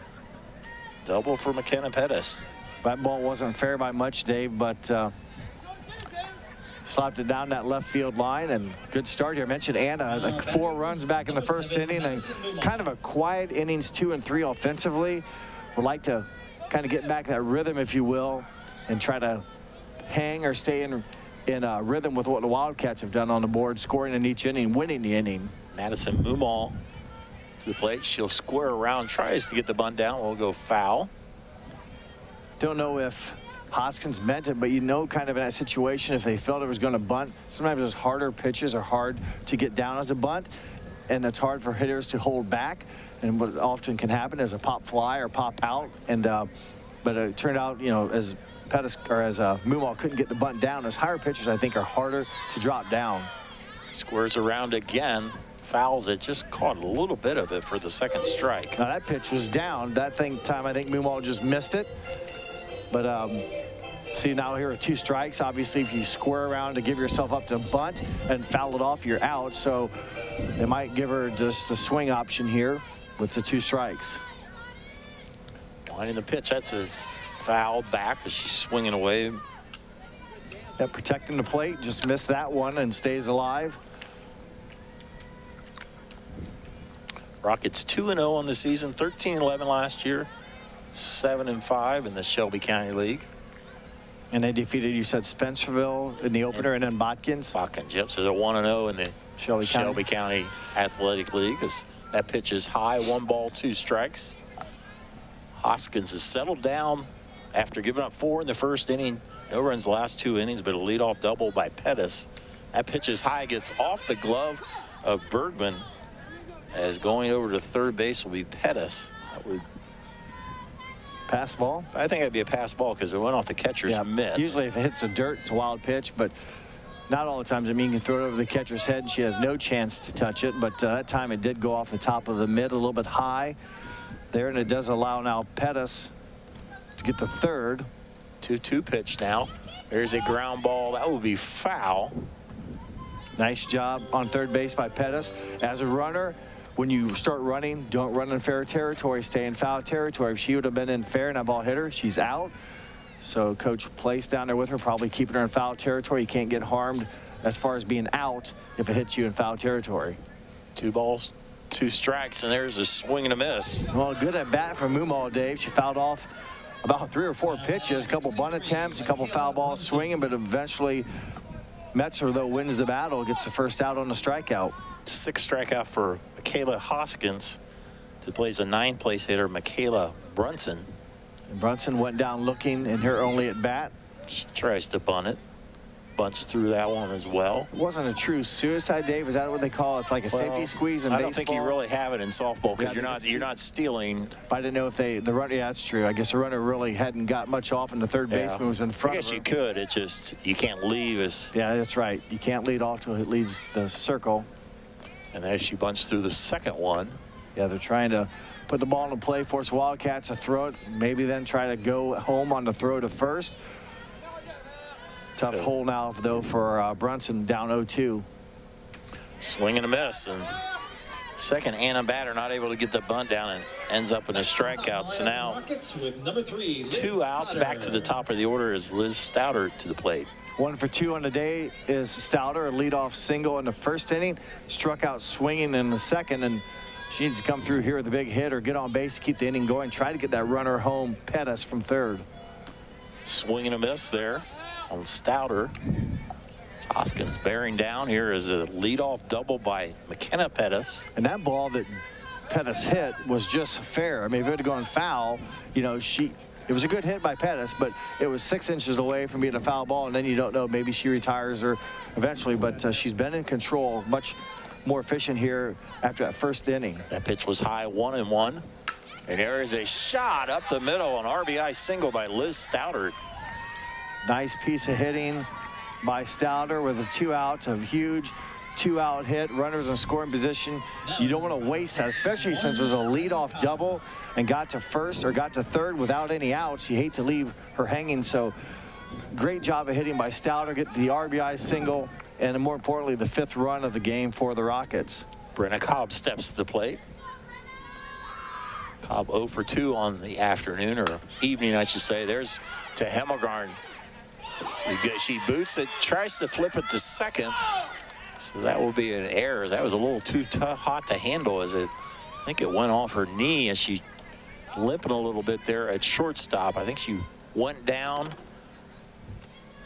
Double for McKenna Pettis. That ball wasn't fair by much, Dave, but slapped it down that left field line, and good start here. I mentioned Anna, like 4 runs back in the first inning, and kind of a quiet innings 2 and 3 offensively. Would like to kind of get back that rhythm, if you will, and try to hang or stay in rhythm with what the Wildcats have done on the board, scoring in each inning, winning the inning. Madison Mumal to the plate. She'll square around, tries to get the bunt down. We'll go foul. Don't know if Hoskins meant it, but you know, kind of in that situation, if they felt it was going to bunt, sometimes those harder pitches are hard to get down as a bunt, and it's hard for hitters to hold back. And what often can happen is a pop fly or pop out. And but it turned out, you know, as Pettis or as Mumal couldn't get the bunt down, those higher pitches I think are harder to drop down. Squares around again, fouls it, just caught a little bit of it for the second strike. Now that pitch was down. That time I think Mumal just missed it. But see, now here are 2 strikes. Obviously, if you square around to give yourself up to bunt and foul it off, you're out. So they might give her just a swing option here with the 2 strikes. Winding the pitch, that's his foul back as she's swinging away. Yeah, protecting the plate, just missed that one and stays alive. Rockets 2-0 on the season, 13-11 last year, 7-5 in the Shelby County League. And they defeated, you said, Spencerville in the opener and then Botkins. Botkins, yep. So they're 1-0 in the Shelby County Athletic League. As that pitch is high, 1 ball, 2 strikes. Hoskins has settled down after giving up 4 in the first inning. No runs the last 2 innings, but a leadoff double by Pettis. That pitch is high, gets off the glove of Bergman, as going over to third base will be Pettis. That would pass ball? I think it'd be a pass ball because it went off the catcher's mitt. Usually if it hits the dirt, it's a wild pitch, but not all the times. I mean, you can throw it over the catcher's head and she has no chance to touch it, but that time it did go off the top of the mitt, a little bit high there, and it does allow now Pettis to get to third. 2-2 pitch now. There's a ground ball. That will be foul. Nice job on third base by Pettis. As a runner, when you start running, don't run in fair territory, stay in foul territory. If she would have been in fair and that ball hit her, she's out. So coach placed down there with her, probably keeping her in foul territory. You can't get harmed as far as being out if it hits you in foul territory. 2 balls, 2 strikes, and there's a swing and a miss. Well, good at bat from Mumal, Dave. She fouled off about 3 or 4 pitches, a couple bunt attempts, a couple foul balls swinging, but eventually Metzer, though, wins the battle, gets the first out on the strikeout. 6th strikeout for Michaela Hoskins. To plays a 9th place hitter, Michaela Brunson. And Brunson went down looking in her only at bat. She tries to bunt it. Bunts through that one as well. It wasn't a true suicide, Dave. Is that what they call it? It's like a safety squeeze in baseball. I don't think you really have it in softball because you're not stealing. But I didn't know if the runner. Yeah, that's true. I guess the runner really hadn't got much off, and the third baseman was in front of her. I guess you could. It just you can't leave as. Yeah, that's right. You can't lead off till it leads the circle. And as she bunts through the second one. Yeah, they're trying to put the ball into play, force Wildcats to throw it, maybe then try to go home on the throw to first. Tough hole now, though, for Brunson, down 0-2. Swing and a miss. And second Anna batter not able to get the bunt down and ends up in a strikeout. So now 2 outs. Back to the top of the order is Liz Stouter to the plate. 1 for 2 on the day is Stouter, a leadoff single in the first inning. Struck out swinging in the second, and she needs to come through here with a big hit or get on base, keep the inning going, try to get that runner home, Pettis from third. Swing and a miss there on Stouter. Hoskins bearing down here is a leadoff double by McKenna Pettis. And that ball that Pettis hit was just fair. I mean, if it had gone foul, you know, it was a good hit by Pettis, but it was 6 inches away from being a foul ball, and then you don't know, maybe she retires or eventually, but she's been in control much more efficient here after that first inning. That pitch was high, 1-1. And there is a shot up the middle, an RBI single by Liz Stouter. Nice piece of hitting by Stouter with the 2 outs, a huge 2-out hit, runners in scoring position. You don't want to waste that, especially since there's a leadoff double and got to first or got to third without any outs. You hate to leave her hanging. So great job of hitting by Stouter, get the RBI single, and more importantly, the 5th run of the game for the Rockets. Brenna Cobb steps to the plate. Cobb 0 for 2 on the afternoon, or evening, I should say. There's to Hemmelgarn. She boots it, tries to flip it to second. So that will be an error. That was a little too hot to handle as I think it went off her knee as she limping a little bit there at shortstop. I think she went down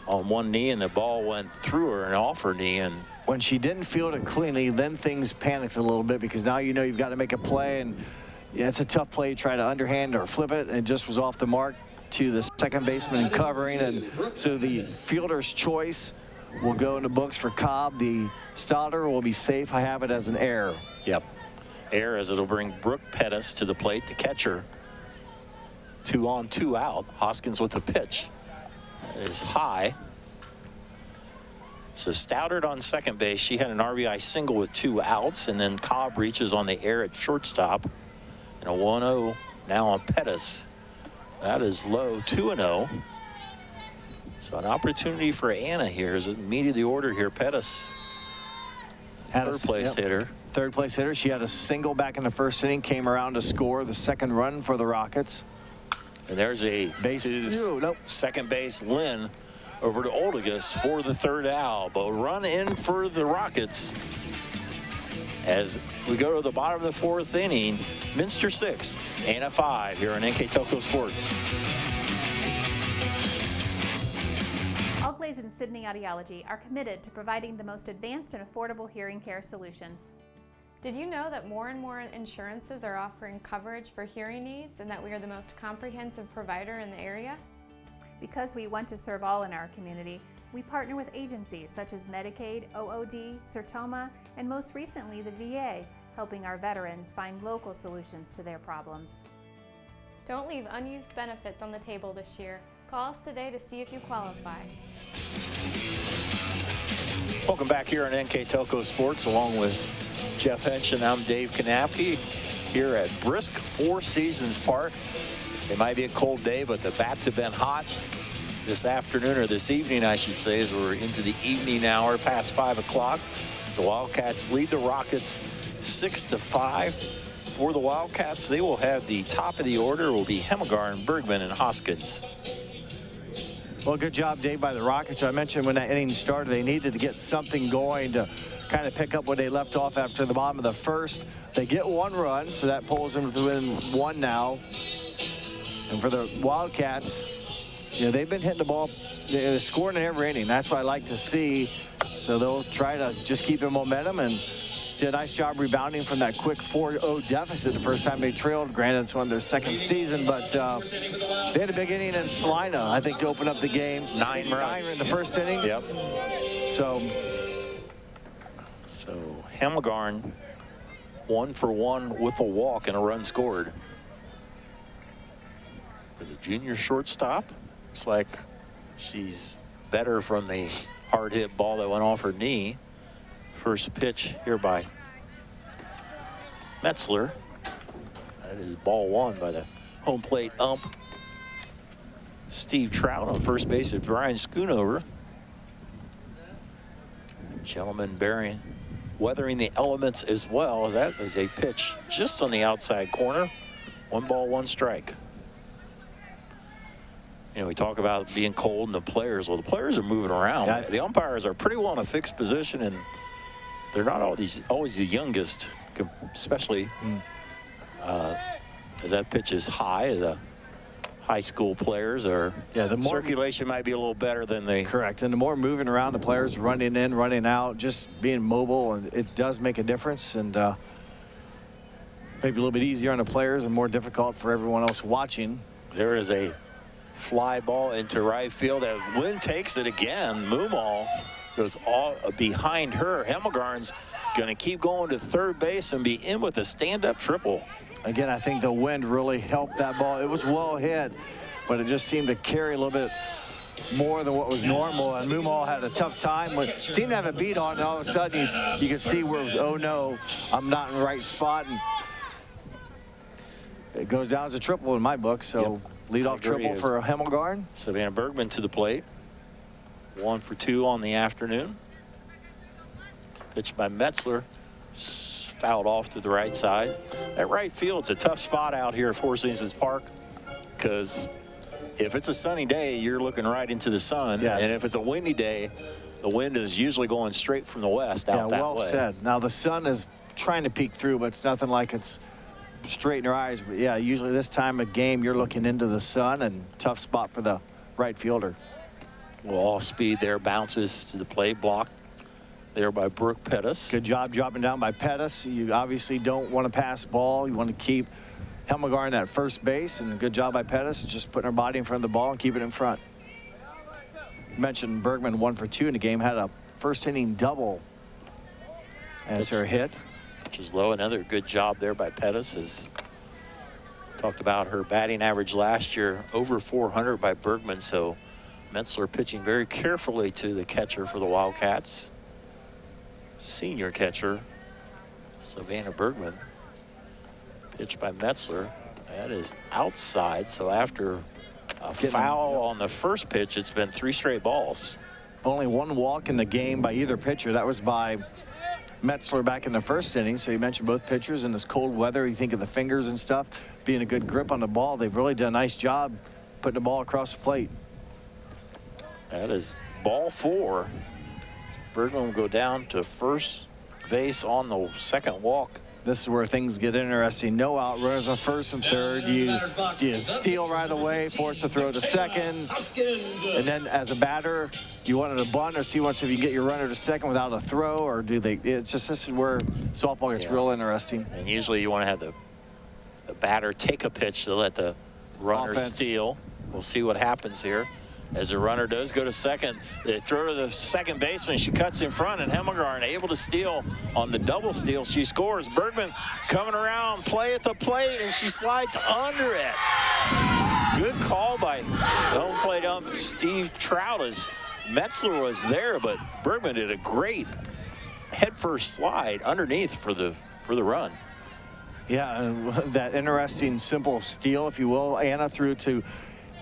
on one knee and the ball went through her and off her knee. And when she didn't field it cleanly, then things panicked a little bit because now you know you've got to make a play, and yeah, it's a tough play. Try to underhand or flip it, and it just was off the mark to the second baseman and covering. And so the fielder's choice will go in the books for Cobb. The Stouter will be safe. I have it as an error. Yep. Error, as it'll bring Brooke Pettis to the plate, the catcher. 2 on, 2 out. Hoskins with the pitch. That is high. So Stouter on second base. She had an RBI single with 2 outs, and then Cobb reaches on the air at shortstop. And a 1-0 now on Pettis. That is low, 2-0. So an opportunity for Anna here is the meat of the order here. Pettis, third place hitter. Third place hitter. She had a single back in the first inning, came around to score the second run for the Rockets. And there's a base. Second base, Lynn, over to Oldigus for the 3rd out. But run in for the Rockets as we go to the bottom of the 4th inning. Minster 6, Anna 5 here on NKTelco Sports. Allglaze and Sydney Audiology are committed to providing the most advanced and affordable hearing care solutions. Did you know that more and more insurances are offering coverage for hearing aids and that we are the most comprehensive provider in the area? Because we want to serve all in our community, we partner with agencies such as Medicaid, OOD, Sertoma, and most recently the VA, helping our veterans find local solutions to their problems. Don't leave unused benefits on the table this year. Call us today to see if you qualify. Welcome back here on NKTelco Sports along with Jeff Hench, and I'm Dave Kanapke here at brisk Four Seasons Park. It might be a cold day, but the bats have been hot this afternoon, or this evening, I should say, as we're into the evening hour, past 5 o'clock. The Wildcats lead the Rockets 6-5. For the Wildcats, they will have the top of the order will be Hemmelgarn, Bergman, and Hoskins. Well, good job, Dave, by the Rockets. I mentioned when that inning started, they needed to get something going to kind of pick up where they left off after the bottom of the first. They get 1 run, so that pulls them within 1 now. And for the Wildcats, you know, they've been hitting the ball, they're scoring in every inning. That's what I like to see. So they'll try to just keep their momentum and did a nice job rebounding from that quick 4-0 deficit the first time they trailed. Granted, it's one of their second season, but they had a big inning in Salina, I think, to open up the game. 9 runs in the first inning. Yep. So Hemmelgarn 1 for 1 with a walk and a run scored. For the junior shortstop, looks like she's better from the hard hit ball that went off her knee. First pitch here by Metzler. That is ball 1 by the home plate ump. Steve Trout on first base at Brian Schoonover. Gentleman weathering the elements as well, as that is a pitch just on the outside corner. 1 ball, 1 strike. You know, we talk about being cold and the players. Well, the players are moving around. Yeah. The umpires are pretty well in a fixed position, and they're not always the youngest, especially as that pitch is high. The high school players are, the circulation might be a little better than they. Correct, and the more moving around the players, running in, running out, just being mobile, and it does make a difference, and maybe a little bit easier on the players and more difficult for everyone else watching. There is a fly ball into right field. That Wynn takes it again. Moomal goes all behind her. Hemmelgarn's going to keep going to third base and be in with a stand-up triple. Again, I think the wind really helped that ball. It was well hit, but it just seemed to carry a little bit more than what was normal. And Moomaw had a tough time. Seemed to have a beat on, and all of a sudden you could see where it was, oh no, I'm not in the right spot. And it goes down as a triple in my book. So leadoff triple for Hemmelgarn. Savannah Bergman to the plate. 1 for 2 on the afternoon. Pitched by Metzler. Fouled off to the right side. That right field's a tough spot out here at Four Seasons Park, because if it's a sunny day, you're looking right into the sun. Yes. And if it's a windy day, the wind is usually going straight from the west out that way. Well said. Now the sun is trying to peek through, but it's nothing like it's straight in your eyes. But yeah, usually this time of game, you're looking into the sun, and tough spot for the right fielder. Well, off speed there, bounces to the plate, blocked there by Brooke Pettis. Good job dropping down by Pettis. You obviously don't want to pass ball. You want to keep Hemmelgarn at first base, and a good job by Pettis, just putting her body in front of the ball and keeping it in front. You mentioned Bergman 1 for 2 in the game, had a first inning double as her hit. Which is low. Another good job there by Pettis. As talked about her batting average last year, over 400 by Bergman. So Metzler pitching very carefully to the catcher for the Wildcats. Senior catcher, Savannah Bergman. Pitched by Metzler. That is outside. So after a foul on the first pitch, it's been 3 straight balls. Only 1 walk in the game by either pitcher. That was by Metzler back in the first inning. So you mentioned both pitchers in this cold weather. You think of the fingers and stuff, being a good grip on the ball. They've really done a nice job putting the ball across the plate. That is ball 4. Bergman will go down to first base on the second walk. This is where things get interesting. No out runners on first and third. You steal right away, force to throw to second. And then as a batter, you wanted to bunt or see once if you get your runner to second without a throw, or do they? It's just, this is where softball gets real interesting. And usually you want to have the batter take a pitch to let the runner steal. We'll see what happens here. As the runner does go to second, they throw to the second baseman. She cuts in front, and Hemmelgarn able to steal on the double steal. She scores. Bergman coming around, play at the plate, and she slides under it. Good call by home plate ump Steve Trout, as Metzler was there, but Bergman did a great headfirst slide underneath for the run. Yeah, that interesting simple steal, if you will. Anna threw to,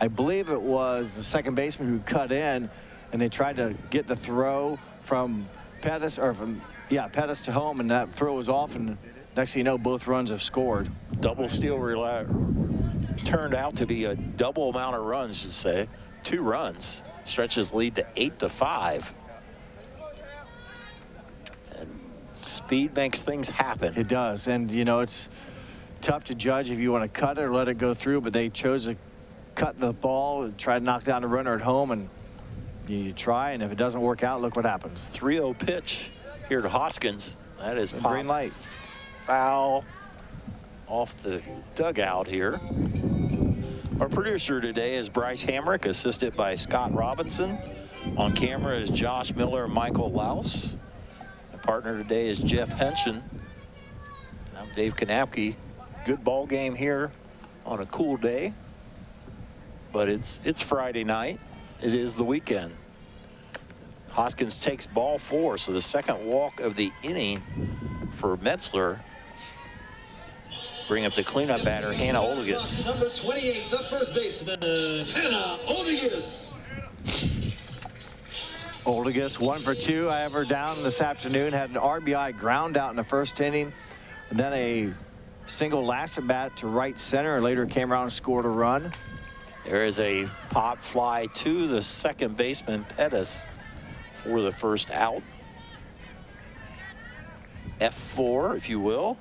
I believe it was the second baseman who cut in, and they tried to get the throw from Pettis, Pettis to home, and that throw was off, and next thing you know, both runs have scored. Double steal turned out to be a double amount of runs, you'd say. 2 runs. Stretches lead to 8-5. And speed makes things happen. It does, and you know, it's tough to judge if you want to cut it or let it go through, but they chose to cut the ball and try to knock down the runner at home, and you try, and if it doesn't work out, look what happens. 3-0 pitch here to Hoskins. That is green light. Foul off the dugout here. Our producer today is Bryce Hamrick, assisted by Scott Robinson. On camera is Josh Miller and Michael Laus. My partner today is Jeff Henshin. I'm Dave Kanapke. Good ball game here on a cool day. But it's Friday night. It is the weekend. Hoskins takes ball 4, so the second walk of the inning for Metzler. Bring up the cleanup batter, Hannah Oldigas. Number 28, the first baseman, Hannah Oldigas. Oldigas 1 for 2. I have her down this afternoon. Had an RBI ground out in the first inning, and then a single last at bat to right center, and later came around and scored a run. There is a pop fly to the second baseman, Pettis, for the first out. F4, if you will.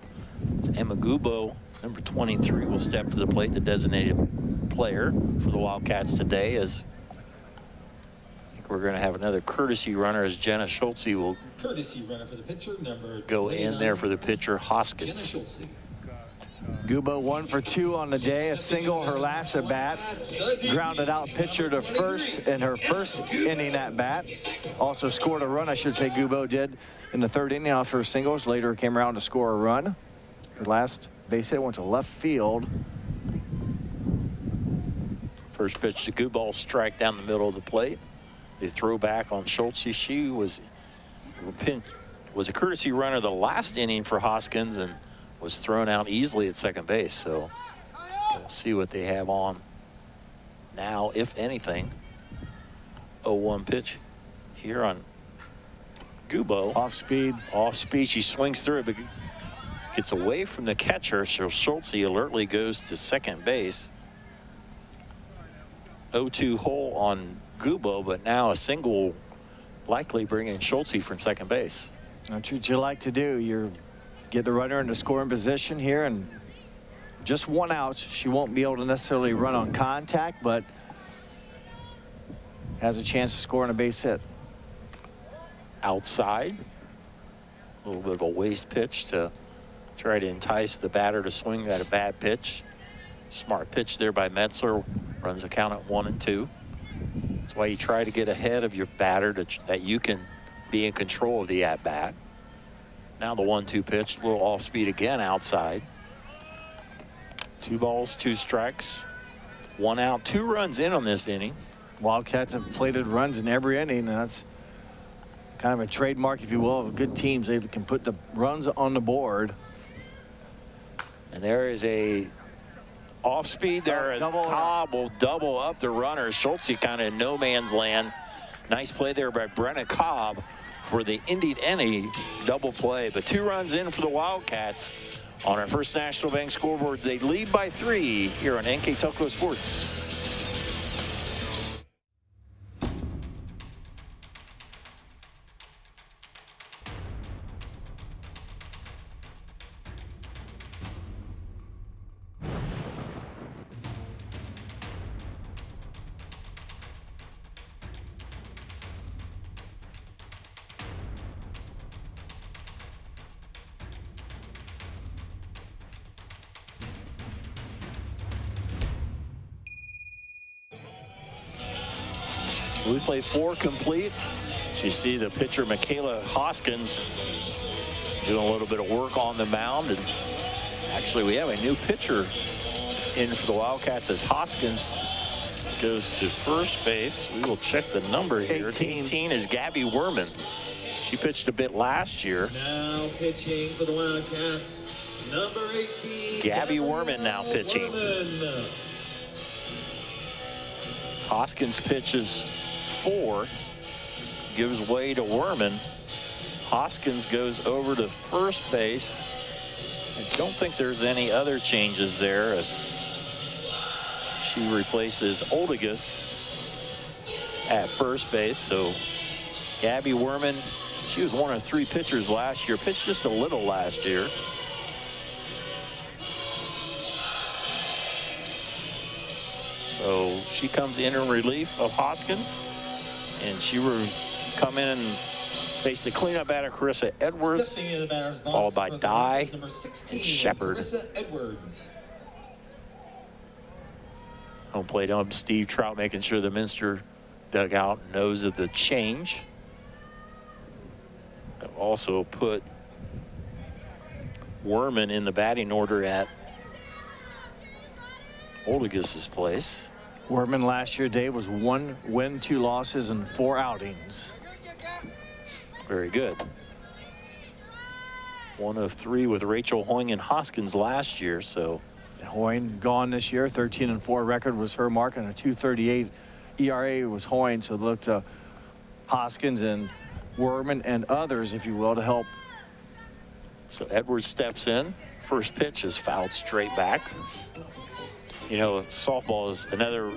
It's Emma Gubo, number 23, will step to the plate, the designated player for the Wildcats today, as I think we're going to have another courtesy runner, as Jenna Schultze will courtesy runner for the pitcher, number go in there for the pitcher, Hoskins. Gubo 1 for 2 on the day, a single, her last at bat. Grounded out pitcher to first in her first inning at bat. Also scored a run, I should say Gubo did, in the third inning off her singles. Later came around to score a run. Her last base hit went to left field. First pitch to Gubal, strike down the middle of the plate. The throw back on Schultz. She was a courtesy runner the last inning for Hoskins and was thrown out easily at second base. So we'll see what they have on now, if anything. 0-1 pitch here on Gubo. Off speed. Off speed. She swings through it, but gets away from the catcher. So Schultz alertly goes to second base. 0-2 hole on Gubo, but now a single likely bringing Schultz from second base. That's what you like to do. You get the runner into scoring position here, and just one out. She won't be able to necessarily run on contact, but has a chance to score on a base hit. Outside. A little bit of a waste pitch to try to entice the batter to swing at a bad pitch. Smart pitch there by Metzler. Runs the count at 1-2. That's why you try to get ahead of your batter that you can be in control of the at-bat. Now the 1-2 pitch, a little off speed again outside. 2 balls, 2 strikes, 1 out, 2 runs in on this inning. Wildcats have plated runs in every inning, and that's kind of a trademark, if you will, of good teams. They can put the runs on the board. And there is a off speed there, and Cobb will double up the runner. Schultz kind of in no man's land. Nice play there by Brenna Cobb for the Indeed Any double play. But 2 runs in for the Wildcats on our First National Bank scoreboard. They lead by 3 here on NKTelco Sports. We play 4 complete. So you see the pitcher, Michaela Hoskins, doing a little bit of work on the mound. And actually, we have a new pitcher in for the Wildcats as Hoskins goes to first base. We will check the number here. 18 is Gabby Worman. She pitched a bit last year. Now pitching for the Wildcats, number 18. Gabby Worman now pitching. Hoskins pitches 4, gives way to Worman. Hoskins goes over to first base. I don't think there's any other changes there as she replaces Oldigas at first base. So Gabby Worman, she was one of 3 pitchers last year, pitched just a little last year. So she comes in relief of Hoskins, and she will come in and face the cleanup batter, Carissa Edwards, followed by Dye and Shepard. Carissa Edwards. Home plate ump Steve Trout making sure the Minster dugout knows of the change. I've also put Worman in the batting order at Oldigas' place. Worman last year, Dave, was 1 win, 2 losses, and 4 outings. Very good. 1 of 3 with Rachel Hoying and Hoskins last year. So Hoying gone this year. 13-4 record was her mark, and a 2.38 ERA was Hoying. So look to Hoskins and Worman and others, if you will, to help. So Edwards steps in. First pitch is fouled straight back. You know, softball is another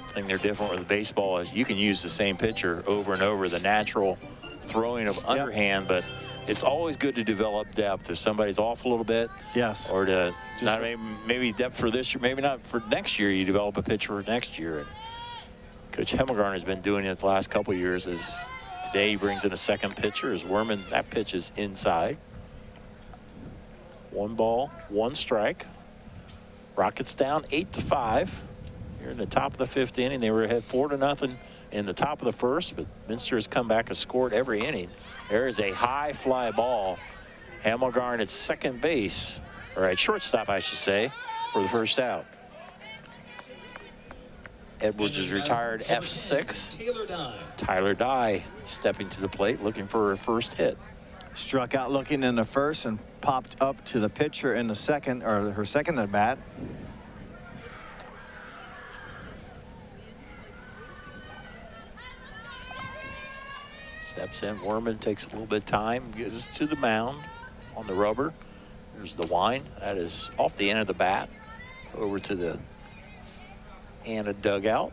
thing they're different with baseball is you can use the same pitcher over and over, the natural throwing of underhand, but it's always good to develop depth. If somebody's off a little bit, yes, or to not maybe depth for this year, maybe not for next year, you develop a pitcher for next year. And Coach Hemmelgarn has been doing it the last couple of years. As today he brings in a second pitcher as Worman. That pitch is inside. 1 ball, 1 strike. Rockets down 8-5. Here in the top of the 5th inning, they were ahead 4-0 in the top of the first, but Minster has come back and scored every inning. There is a high fly ball. Hamilgarn at second base, or at shortstop, I should say, for the first out. Edwards is retired F6. Tyler Dye stepping to the plate, looking for her first hit. Struck out looking in the first and popped up to the pitcher in the second, or her second at bat. Steps in. Worman takes a little bit of time, gets to the mound on the rubber. There's the line. That is off the end of the bat over to the Anna dugout.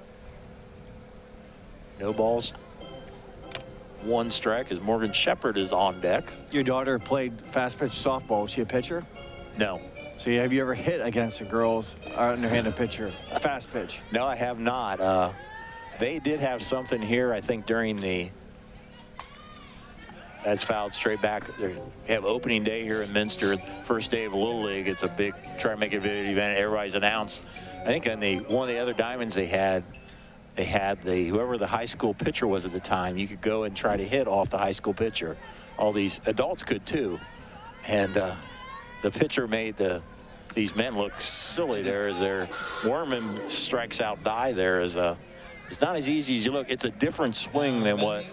No balls. One strike as Morgan Shepard is on deck. Your daughter played fast pitch softball. Was she a pitcher? No. So have you ever hit against a girl's underhanded pitcher, fast pitch? No, I have not. They did have something here, I think, during the. That's fouled straight back. They have opening day here in Minster, first day of Little League. It's a big, try to make it a big event. Everybody's announced. I think on one of the other diamonds they had whoever the high school pitcher was at the time, you could go and try to hit off the high school pitcher. All these adults could too. And the pitcher made these men look silly there as their Worman strikes out Dye there as a. It's not as easy as you look. It's a different swing than what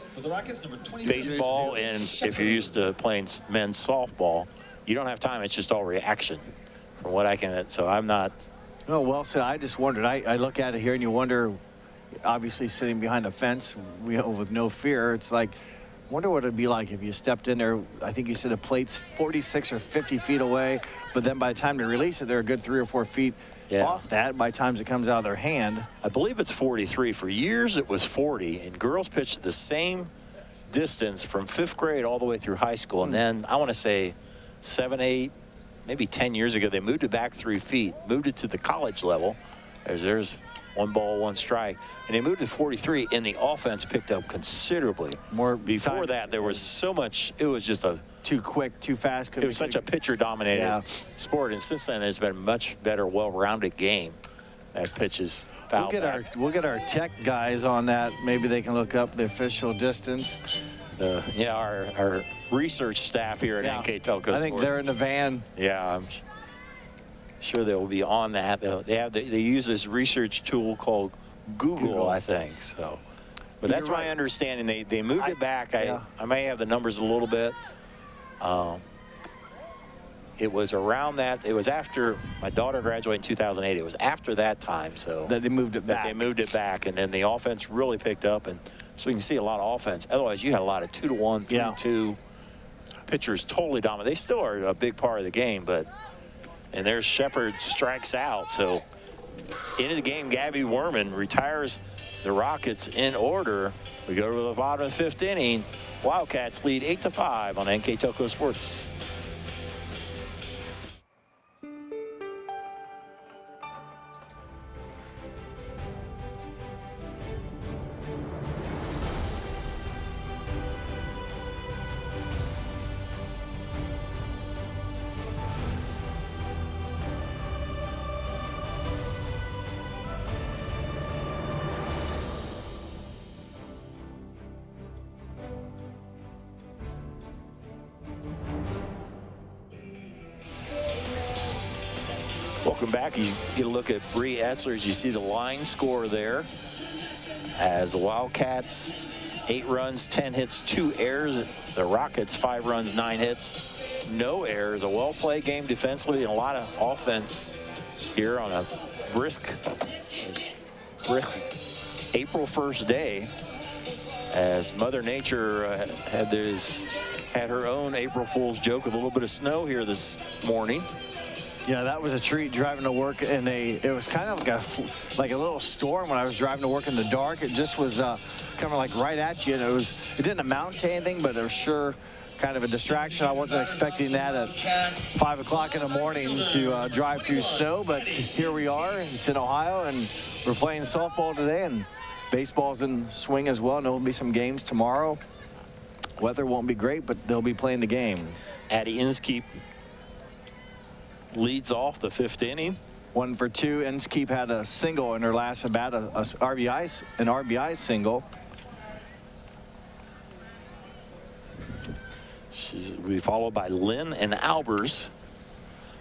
baseball, and if you're used to playing men's softball, you don't have time. It's just all reaction from what I can. So I'm not. No, well said. I just wondered. I look at it here and you wonder, obviously sitting behind a fence with no fear, it's like, wonder what it'd be like if you stepped in there. I think you said the plate's 46 or 50 feet away, but then by the time they release it, they're a good 3 or 4 feet off that by the time it comes out of their hand. I believe it's 43. For years it was 40, and girls pitched the same distance from 5th grade all the way through high school. And then I want to say 7, 8, maybe 10 years ago, they moved it back 3 feet, moved it to the college level. There's 1 ball, 1 strike. And they moved to 43, and the offense picked up considerably. More before that, there was so much, it was just a too quick, too fast. It was such a pitcher-dominated sport, and since then there's been a much better, well-rounded game that pitches foul back. We'll get our tech guys on that. Maybe they can look up the official distance. Our research staff here at NKTelco. I think they're in the van. Yeah, I'm sure they'll be on that. They use this research tool called Google. I think so. But that's my understanding. They moved it back. I may have the numbers a little bit. It was around that. It was after my daughter graduated in 2008. It was after that time, so that they moved it back. They moved it back, and then the offense really picked up, and so you can see a lot of offense. Otherwise, you had a lot of 2-to-1, 3-2 pitchers totally dominant. They still are a big part of the game, and there's Shepard strikes out. So into the game, Gabby Worman retires the Rockets in order. We go to the bottom of the 5th inning. Wildcats lead 8-5 on NKTelco Sports. Welcome back. You get a look at Bree Etzler as you see the line score there. As the Wildcats, 8 runs, 10 hits, 2 errors. The Rockets, 5 runs, 9 hits, no errors. A well-played game defensively and a lot of offense here on a brisk April 1st day. As Mother Nature had her own April Fool's joke with a little bit of snow here this morning. Yeah, that was a treat driving to work, and it was kind of like a little storm when I was driving to work in the dark. It just was kind of like right at you, and it didn't amount to anything, but it was sure kind of a distraction. I wasn't expecting that at 5 o'clock in the morning to drive through snow, but here we are. It's in Ohio, and we're playing softball today, and baseball's in swing as well. And there'll be some games tomorrow. Weather won't be great, but they'll be playing the game. Addie Inskeep leads off the 5th inning. 1 for 2. Inskeep had a single in her last at bat, an RBI single. She's be followed by Lynn and Albers.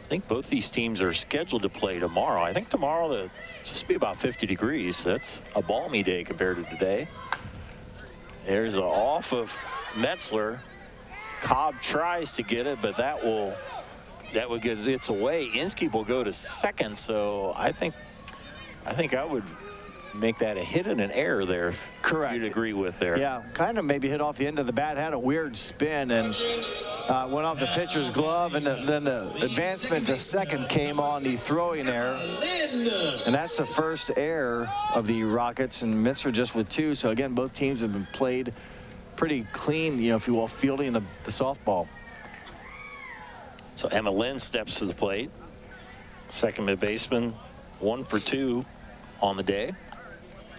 I think both these teams are scheduled to play tomorrow. I think tomorrow it's supposed to be about 50 degrees. That's a balmy day compared to today. There's an off of Metzler. Cobb tries to get it, but that will get it's away. Inskeep will go to second, so I think I would make that a hit and an error there. Correct. You'd agree with there. Yeah, kind of maybe hit off the end of the bat, had a weird spin and went off the pitcher's glove, and then the advancement to second came on the throwing error. And that's the first error of the Rockets, and Minster just with 2. So again, both teams have been played pretty clean, if you will, fielding the softball. So Emma Lynn steps to the plate. Second mid baseman, 1 for 2 on the day.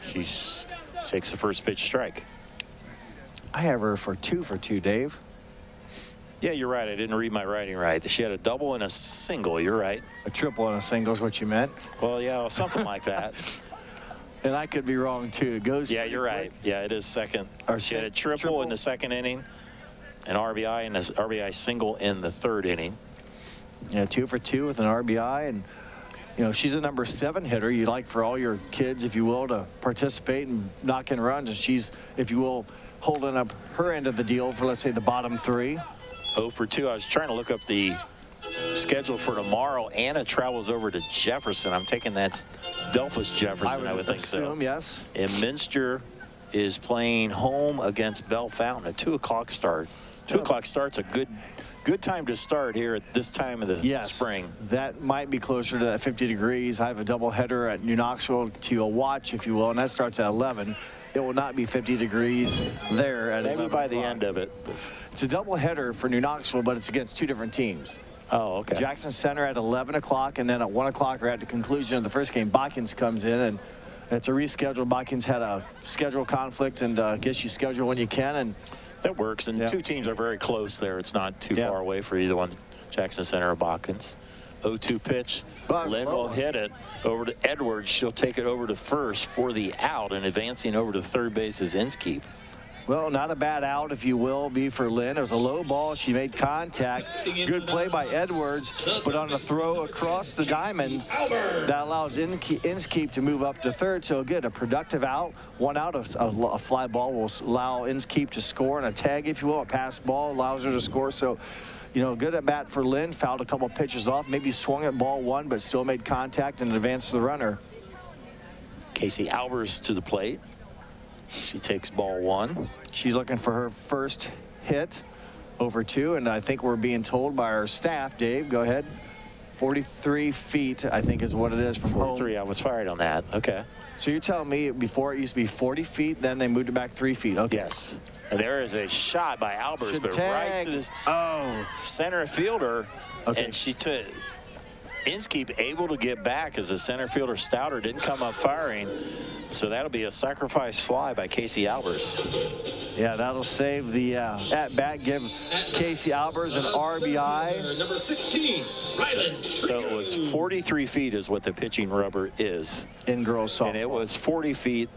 She takes the first pitch strike. I have her for 2 for 2, Dave. Yeah, you're right. I didn't read my writing right. She had a double and a single. You're right. A triple and a single is what you meant. Well, yeah, something like that. And I could be wrong too. It goes. Yeah, you're right. Yeah, it is second. She had a triple in the second inning, an RBI and an RBI single in the third inning. Yeah, 2 for 2 with an RBI, and she's a number 7 hitter. You like for all your kids, if you will, to participate and knock in runs, and she's, if you will, holding up her end of the deal for, let's say, the bottom 3. 0 for 2. I was trying to look up the schedule for tomorrow. Anna travels over to Jefferson. I'm taking that's Delphus Jefferson, I would think assume, so. Yes. And Minster is playing home against Bell Fountain, a 2 o'clock start. 2 o'clock start's a good time to start here at this time of the spring. That might be closer to that 50 degrees. I have a doubleheader at New Knoxville to watch, if you will, and that starts at 11. It will not be 50 degrees there at maybe by the end of it. It's a doubleheader for New Knoxville, but it's against 2 different teams. Oh, okay. Jackson Center at 11 o'clock, and then at 1 o'clock or at the conclusion of the first game, Botkins comes in, and it's a reschedule. Botkins had a schedule conflict, and I guess you schedule when you can, and that works. And 2 teams are very close there. It's not too far away for either one, Jackson Center or Botkins. 0-2 pitch. Lynn will hit it over to Edwards. She'll take it over to first for the out, and advancing over to third base is Inskeep. Well, not a bad out, if you will, be for Lynn. It was a low ball. She made contact. Good play by Edwards, but on a throw across the diamond, that allows Inskeep to move up to third. So again, a productive out. 1 out, a fly ball will allow Inskeep to score, and a tag, if you will, a pass ball allows her to score. So, good at bat for Lynn. Fouled a couple pitches off, maybe swung at ball 1, but still made contact and advanced the runner. Casey Albers to the plate. She takes ball 1. She's looking for her first hit, over 2, and I think we're being told by our staff, Dave, go ahead, 43 feet, I think is what it is from 43, home. I was fired on that. Okay. So you're telling me before it used to be 40 feet, then they moved it back 3 feet. Okay. Yes. And there is a shot by Albers, but tag. right to this center fielder, and she took Inskeep able to get back as the center fielder Stouter didn't come up firing. So that'll be a sacrifice fly by Casey Albers. Yeah, that'll save the at-bat, give Casey Albers an RBI. Number 16, Ryland. So it was 43 feet is what the pitching rubber is. In girls softball. And it was 40 feet.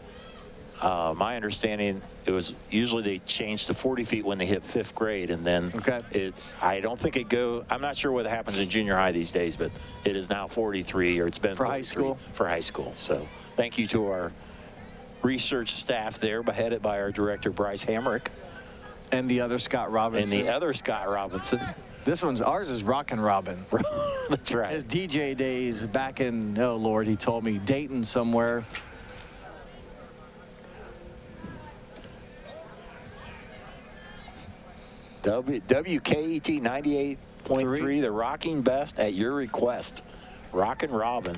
My understanding, it was usually they changed to 40 feet when they hit 5th grade, and then I don't think I'm not sure what happens in junior high these days, but it is now 43, or it's been for high school. For high school. So thank you to our research staff there, headed by our director, Bryce Hamrick. And the other Scott Robinson. Ours is Rockin' Robin. That's right. His DJ days back in, oh Lord, he told me, Dayton somewhere. WKET 98.3, the rocking best at your request. Rockin' Robin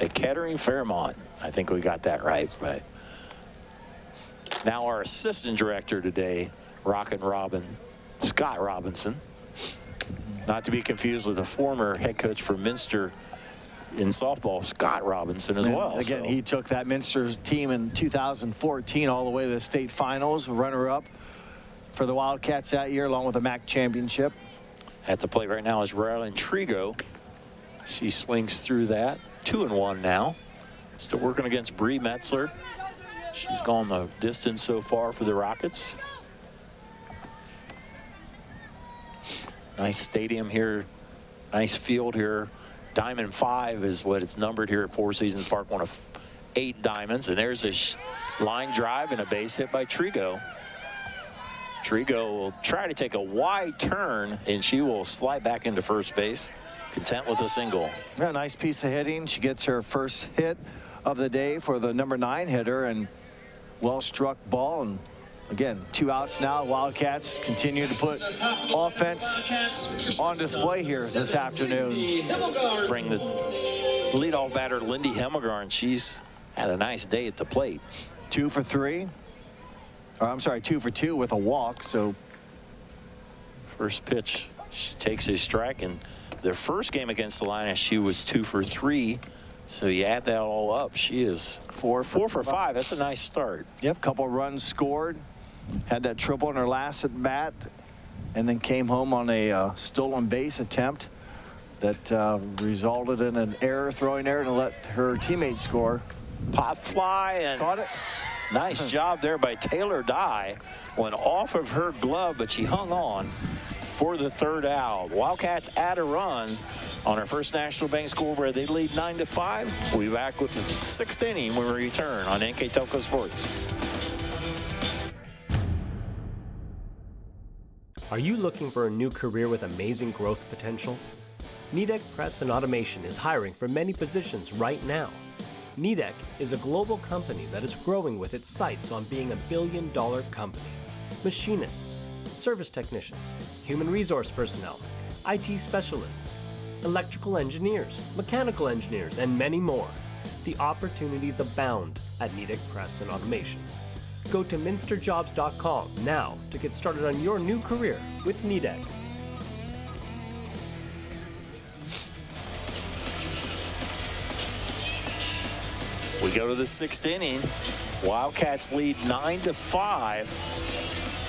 at Kettering Fairmont. I think we got that right. Now our assistant director today, Rockin' Robin, Scott Robinson. Not to be confused with the former head coach for Minster in softball, Scott Robinson, as well. Again, he took that Minster team in 2014 all the way to the state finals, runner-up for the Wildcats that year, along with a MAC championship. At the plate right now is Ryland Trigo. She swings through that. 2-1 now. Still working against Bree Metzler. She's gone the distance so far for the Rockets. Nice stadium here. Nice field here. Diamond 5 is what it's numbered here at Four Seasons Park, one of 8 diamonds. And there's a line drive and a base hit by Trigo. Trigo will try to take a wide turn, and she will slide back into first base, content with a single. Yeah, nice piece of hitting. She gets her first hit of the day for the number 9 hitter, and well-struck ball. And again, 2 outs now. Wildcats continue to put offense on display here this afternoon. Bring the leadoff batter, Lindy Hemmelgarn. She's had a nice day at the plate. 2 for 3. Or, I'm sorry, 2 for 2 with a walk. So first pitch, she takes a strike. And their first game against the Lions, she was 2 for 3. So you add that all up, she is 4 for 5. That's a nice start. Yep, couple runs scored. Had that triple in her last at bat, and then came home on a stolen base attempt that resulted in an error, throwing error, and let her teammates score. Pop fly and caught it. Nice job there by Taylor Dye. Went off of her glove, but she hung on for the 3rd out. Wildcats add a run on our First National Bank score where they lead 9-5. We'll be back with the 6th inning when we return on NKTelco Sports. Are you looking for a new career with amazing growth potential? Nidec Press and Automation is hiring for many positions right now. Nidec is a global company that is growing with its sights on being a billion-dollar company. Machinists, service technicians, human resource personnel, IT specialists, electrical engineers, mechanical engineers, and many more. The opportunities abound at Nidec Press and Automation. Go to minsterjobs.com now to get started on your new career with Nidec. We go to the 6th inning. Wildcats lead 9-5.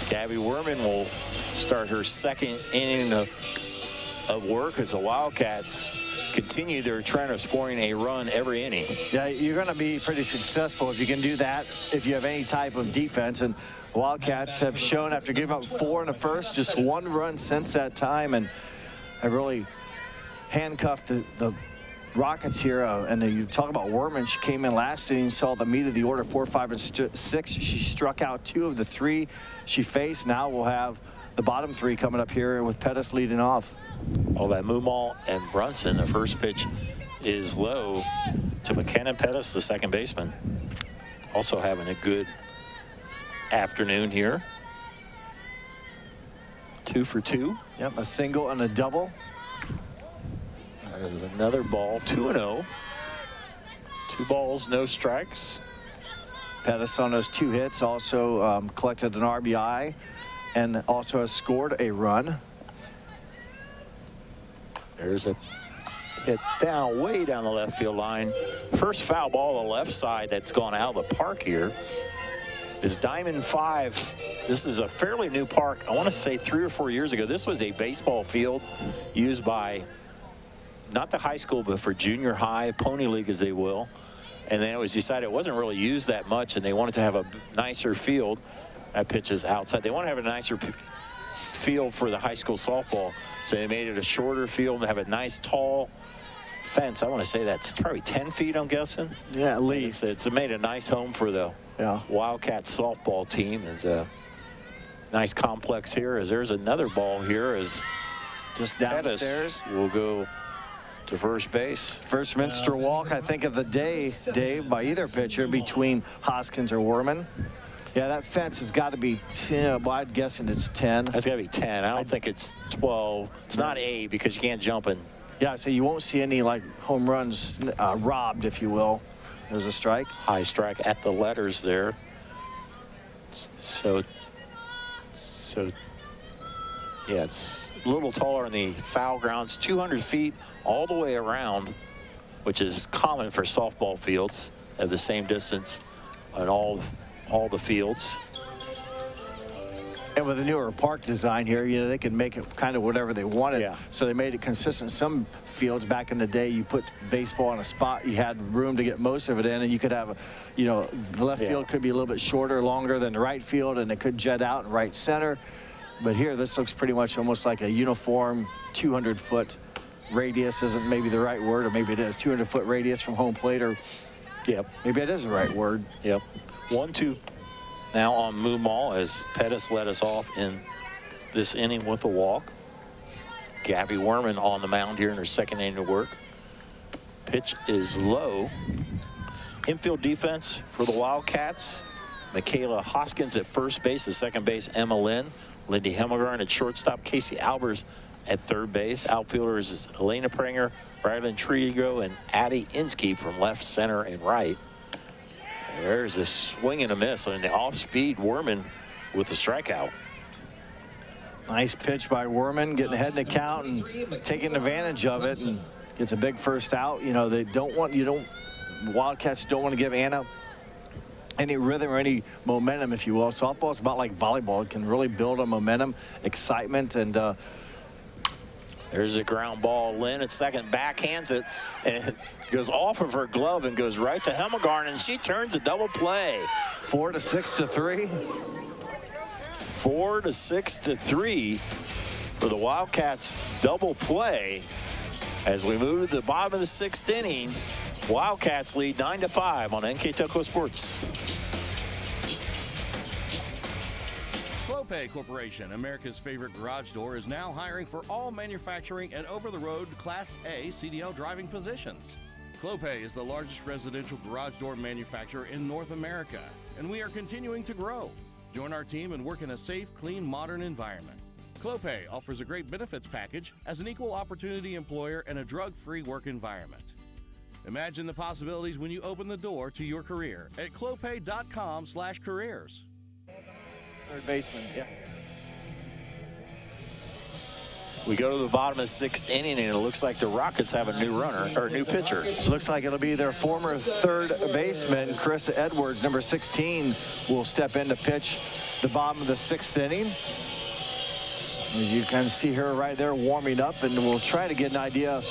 Gabby Worman will start her 2nd inning of work as the Wildcats continue their trend of scoring a run every inning. Yeah, you're going to be pretty successful if you can do that, if you have any type of defense. And Wildcats have shown after giving up 4 in the first, just 1 run since that time, and have really handcuffed the Rockets here. And you talk about Worman. She came in last inning, saw the meat of the order, 4, 5, and 6. She struck out 2 of the 3 she faced. Now we'll have the bottom 3 coming up here with Pettis leading off. All that Mumal and Brunson. The first pitch is low to McKenna Pettis, the second baseman. Also having a good afternoon here. 2 for 2. Yep, a single and a double. There's another ball, 2-0. 2 balls, no strikes. Pettis on those 2 hits also collected an RBI and also has scored a run. There's a hit down, way down the left field line. First foul ball on the left side that's gone out of the park here is Diamond 5. This is a fairly new park. I want to say 3 or 4 years ago. This was a baseball field used by not the high school, but for junior high, Pony League as they will. And then it was decided it wasn't really used that much, and they wanted to have a nicer field. That pitch is outside. They want to have a nicer field for the high school softball, so they made it a shorter field and have a nice tall fence. I want to say that's probably 10 feet, I'm guessing. Yeah, at least. It's made a nice home for the Wildcats softball team. It's a nice complex here. As there's another ball here as just downstairs. We'll go to first base. First Minster walk, I think, of the day, Dave, by either pitcher between Hoskins or Worman. Yeah, that fence has got to be 10. Well, I'm guessing it's 10. That's got to be 10. I don't think it's 12. It's not 8 because you can't jump in. Yeah, so you won't see any, like, home runs robbed, if you will. There's a strike. High strike at the letters there. So yeah, it's a little taller in the foul grounds. 200 feet all the way around, which is common for softball fields. They have the same distance on all the fields. And with the newer park design here, you know, they can make it kind of whatever they wanted. Yeah. So they made it consistent. Some fields back in the day, you put baseball in a spot, you had room to get most of it in, and you could have, you know, the left field could be a little bit shorter, longer than the right field, and it could jet out in right center. But here, this looks pretty much almost like a uniform 200-foot radius. Isn't maybe the right word, or maybe it is 200-foot radius from home plate, or maybe it is the right word. 1-2 now on Moomaw as Pettis led us off in this inning with a walk. Gabby Worman on the mound here in her second inning of work. Pitch is low. Infield defense for the Wildcats. Michaela Hoskins at first base. At second base, Emma Lynn. Lindy Hemmelgarn at shortstop. Casey Albers at third base. Outfielders is Elena Pranger, Rylan Trigo, and Addie Inskeep from left, center, and right. There's a swing and a miss on the off-speed. Worman with the strikeout. Nice pitch by Worman, getting ahead in the count and taking advantage of it, and gets a big first out. You know, they don't want, Wildcats don't want to give Anna any rhythm or any momentum, if you will. Softball is about like volleyball. It can really build a momentum, excitement, and there's a ground ball. Lynn at second backhands it, and it goes off of her glove and goes right to Hemmelgarn, and she turns a double play. 4 to 6 to 3. 4 to 6 to 3 for the Wildcats double play as we move to the bottom of the sixth inning. Wildcats lead 9-5 on NKTelco Sports. Clopay Corporation, America's favorite garage door, is now hiring for all manufacturing and over-the-road Class A CDL driving positions. Clopay is the largest residential garage door manufacturer in North America, and we are continuing to grow. Join our team and work in a safe, clean, modern environment. Clopay offers a great benefits package as an equal opportunity employer and a drug-free work environment. Imagine the possibilities when you open the door to your career at clopay.com/careers. Third baseman, We go to the bottom of the sixth inning, and it looks like the Rockets have a new runner, or a new pitcher. Looks like it'll be their former third baseman, Carissa Edwards, number 16, will step in to pitch the bottom of the sixth inning. As you can see her right there warming up, and we'll try to get an idea.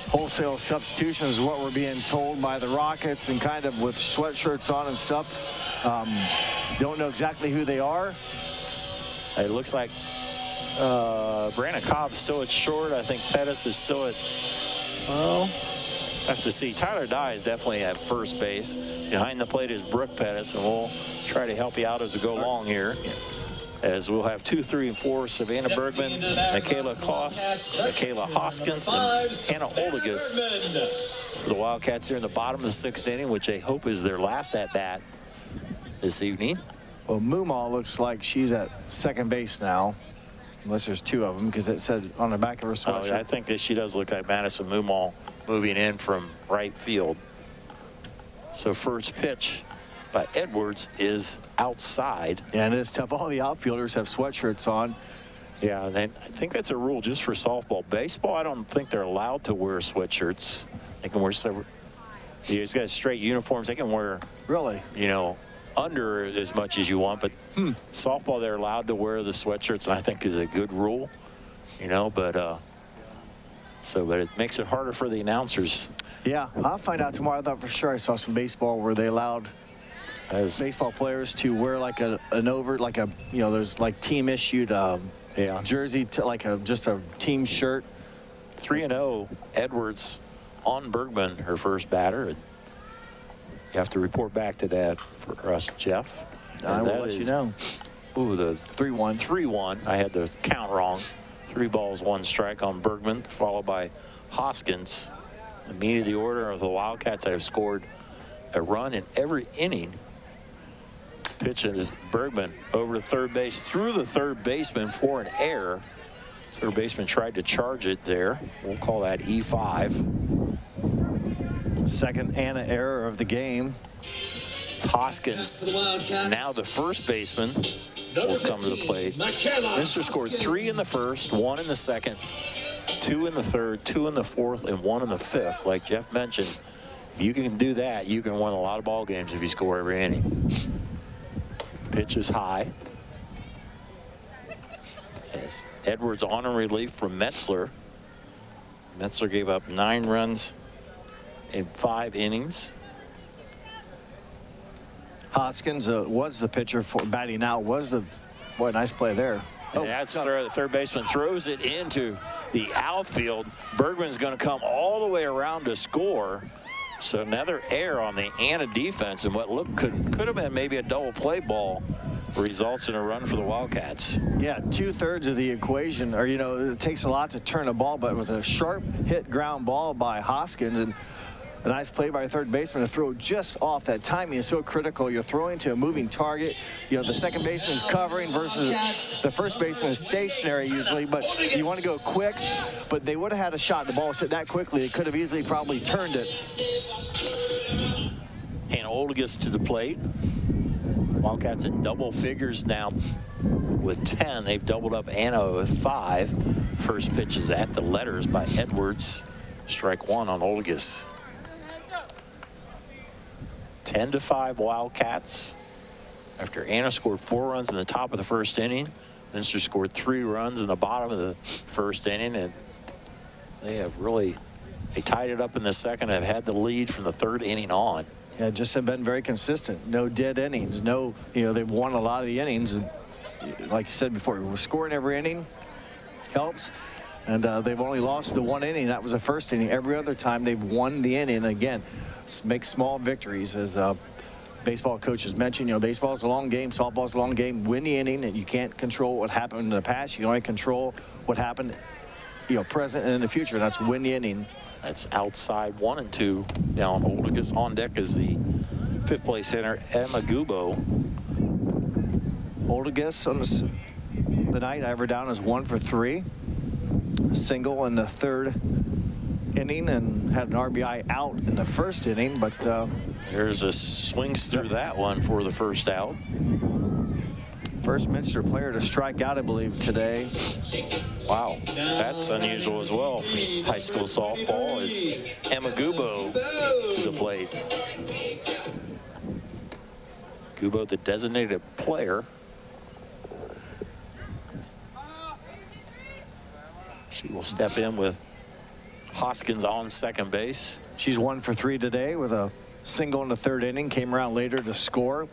Wholesale substitutions is what we're being told by the Rockets, and kind of with sweatshirts on and stuff. Don't know exactly who they are. It looks like Brandon Cobb's still at short. I think Pettis is still at, well, have to see. Tyler Dye is definitely at first base. Behind the plate is Brooke Pettis, and we'll try to help you out as we go along here. As we'll have 2, 3, and 4, Savannah Bergman, Michaela Koss, Michaela Hoskins, and Hannah Oldegus. The Wildcats here in the bottom of the sixth inning, which they hope is their last at-bat this evening. Well, Moomaw looks like she's at second base now, unless there's two of them, because it said on the back of her sweatshirt. I think that she does look like Madison Moomaw moving in from right field. So first pitch by Edwards is outside. Yeah, and it's tough. All the outfielders have sweatshirts on. Yeah, and I think that's a rule just for softball. Baseball, I don't think they're allowed to wear sweatshirts. They can wear several. These guys straight uniforms. They can wear, really, under as much as you want. But softball, they're allowed to wear the sweatshirts, and I think is a good rule. But it makes it harder for the announcers. Yeah, I'll find out tomorrow. I thought for sure I saw some baseball where they allowed baseball players to wear like those like team issued jersey, just a team shirt. 3-0 Edwards on Bergman, her first batter. You have to report back to that for us, Jeff. I will let you know. Ooh, the 3-1. 3-1. I had the count wrong. 3 balls, 1 strike on Bergman, followed by Hoskins. The meat of the order of the Wildcats that have scored a run in every inning. Pitch is Bergman over to third base, through the third baseman for an error. Third baseman tried to charge it there. We'll call that E5. Second Anna error of the game. It's Hoskins, now the first baseman, will come to the plate. Minster scored 3 in the first, 1 in the second, 2 in the third, 2 in the fourth, and 1 in the fifth. Like Jeff mentioned, If you can do that, you can win a lot of ball games if you score every inning. Pitch is high. As Edwards on in relief from Metzler. Metzler gave up 9 runs in 5 innings. Hoskins was the pitcher for batting out. Boy, nice play there. And that's the third baseman throws it into the outfield. Bergman's going to come all the way around to score. So another error on the Anna defense, and what could have been maybe a double play ball results in a run for the Wildcats. Yeah, 2/3 of the equation, or it takes a lot to turn a ball, but it was a sharp hit ground ball by Hoskins, and a nice play by a third baseman to throw just off. That timing is so critical. You're throwing to a moving target. The second baseman's covering versus the first baseman is stationary usually, but you want to go quick. But they would have had a shot. The ball was hit that quickly. They could have easily probably turned it. Hannah Oldigus to the plate. Wildcats in double figures now with 10. They've doubled up Anna with 5. First pitch is at the letters by Edwards. Strike 1 on Oldigus. 10-5 Wildcats. After Anna scored 4 runs in the top of the first inning, Minster scored 3 runs in the bottom of the first inning, and they tied it up in the second and have had the lead from the third inning on. Yeah, just have been very consistent. No dead innings. No, they've won a lot of the innings, and like you said before, we're scoring every inning helps. And they've only lost the 1 inning. That was the first inning. Every other time they've won the inning. Again, make small victories, as baseball coaches mentioned. Baseball is a long game, softball is a long game. Win the inning, and you can't control what happened in the past. You can only control what happened, present and in the future. That's win the inning. That's outside 1 and 2 down. Oldigus on deck is the 5th place hitter, Emma Gubo. Oldigus on the night, ever down is 1 for 3. A single in the 3rd inning and had an RBI out in the 1st inning, but there's a swings through that one for the first out. First Minster player to strike out, I believe, today. Wow, that's unusual as well for high school softball, is Emma Gubo to the plate. Gubo, the designated player. She will step in with Hoskins on second base. She's 1 for 3 today with a single in the 3rd inning. Came around later to score.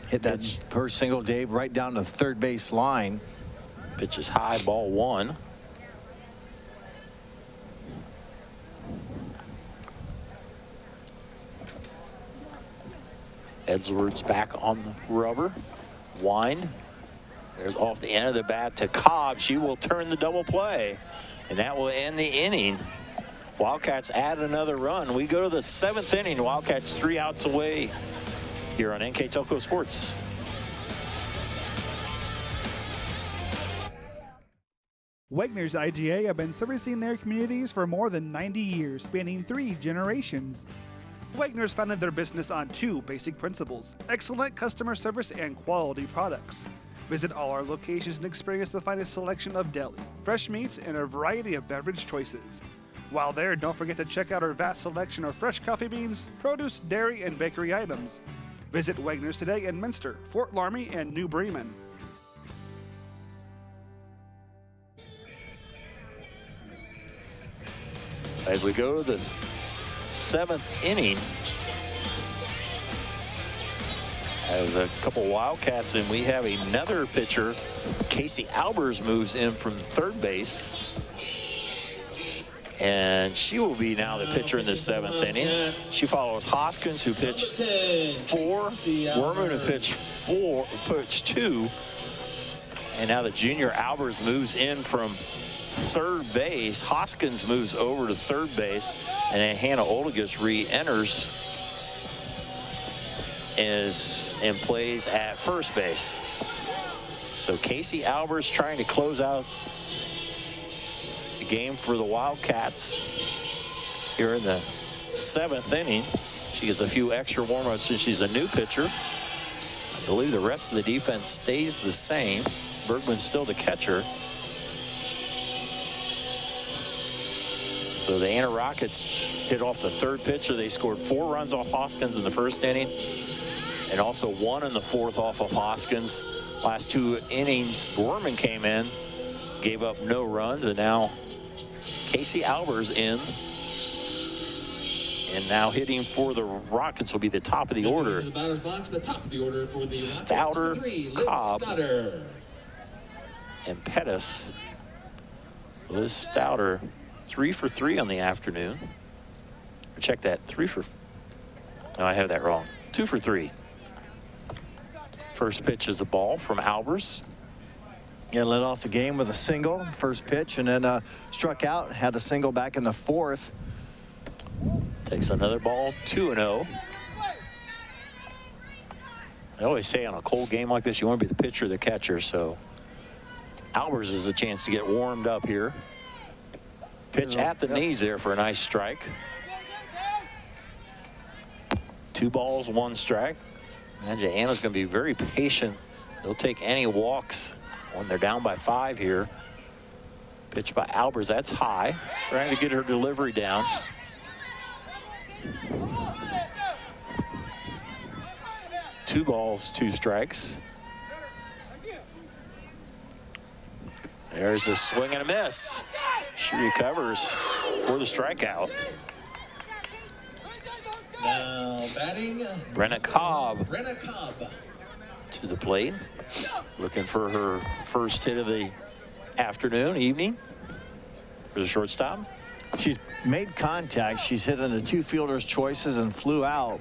Hit that first single, Dave, right down the 3rd base line. Pitch is high, ball 1. Edwards back on the rubber. Wind. There's off the end of the bat to Cobb. She will turn the double play, and that will end the inning. Wildcats add another run. We go to the 7th inning. Wildcats 3 outs away here on NKTelco Sports. Wegner's IGA have been servicing their communities for more than 90 years, spanning 3 generations. Wegner's founded their business on 2 basic principles: excellent customer service and quality products. Visit all our locations and experience the finest selection of deli, fresh meats, and a variety of beverage choices. While there, don't forget to check out our vast selection of fresh coffee beans, produce, dairy, and bakery items. Visit Wegner's today in Minster, Fort Laramie, and New Bremen. As we go to the 7th inning, as a couple Wildcats, and we have another pitcher. Casey Albers moves in from 3rd base. And she will be now the pitcher in the 7th inning. She follows Hoskins, who pitched 4, Worman, who pitched 2. And now the junior Albers moves in from 3rd base. Hoskins moves over to 3rd base, and then Hannah Oldigus re-enters and plays at 1st base. So Casey Albers trying to close out the game for the Wildcats here in the 7th inning. She gets a few extra warm-ups since she's a new pitcher. I believe the rest of the defense stays the same. Bergman's still the catcher. So the Anna Rockets hit off the third pitcher. They scored 4 runs off Hoskins in the first inning, and also 1 in the fourth off of Hoskins. Last 2 innings, Worman came in, gave up no runs, and now Casey Albers in. And now hitting for the Rockets will be the top of the order. In the batter's box, the top of the order for the Stouter, Liz Cobb, Stouter. and Pettis. Liz Stouter, 3 for 3 on the afternoon. Check that, 3 for, no, I have that wrong. 2 for 3. First pitch is a ball from Albers. Yeah, led off the game with a single, first pitch, and then struck out, had a single back in the 4th. Takes another ball, 2-0. I always say on a cold game like this, you want to be the pitcher or the catcher, so Albers is a chance to get warmed up here. Pitch at the knees there for a nice strike. 2 balls, 1 strike. Imagine Anna's going to be very patient. They'll take any walks when they're down by 5 here. Pitch by Albers, that's high. Trying to get her delivery down. Two balls, 2 strikes. There's a swing and a miss. She recovers for the strikeout. Now batting, Brenna Cobb Cobb. to the plate. Looking for her first hit of the afternoon, evening for the shortstop. She's made contact. She's hit into 2 fielders' choices and flew out.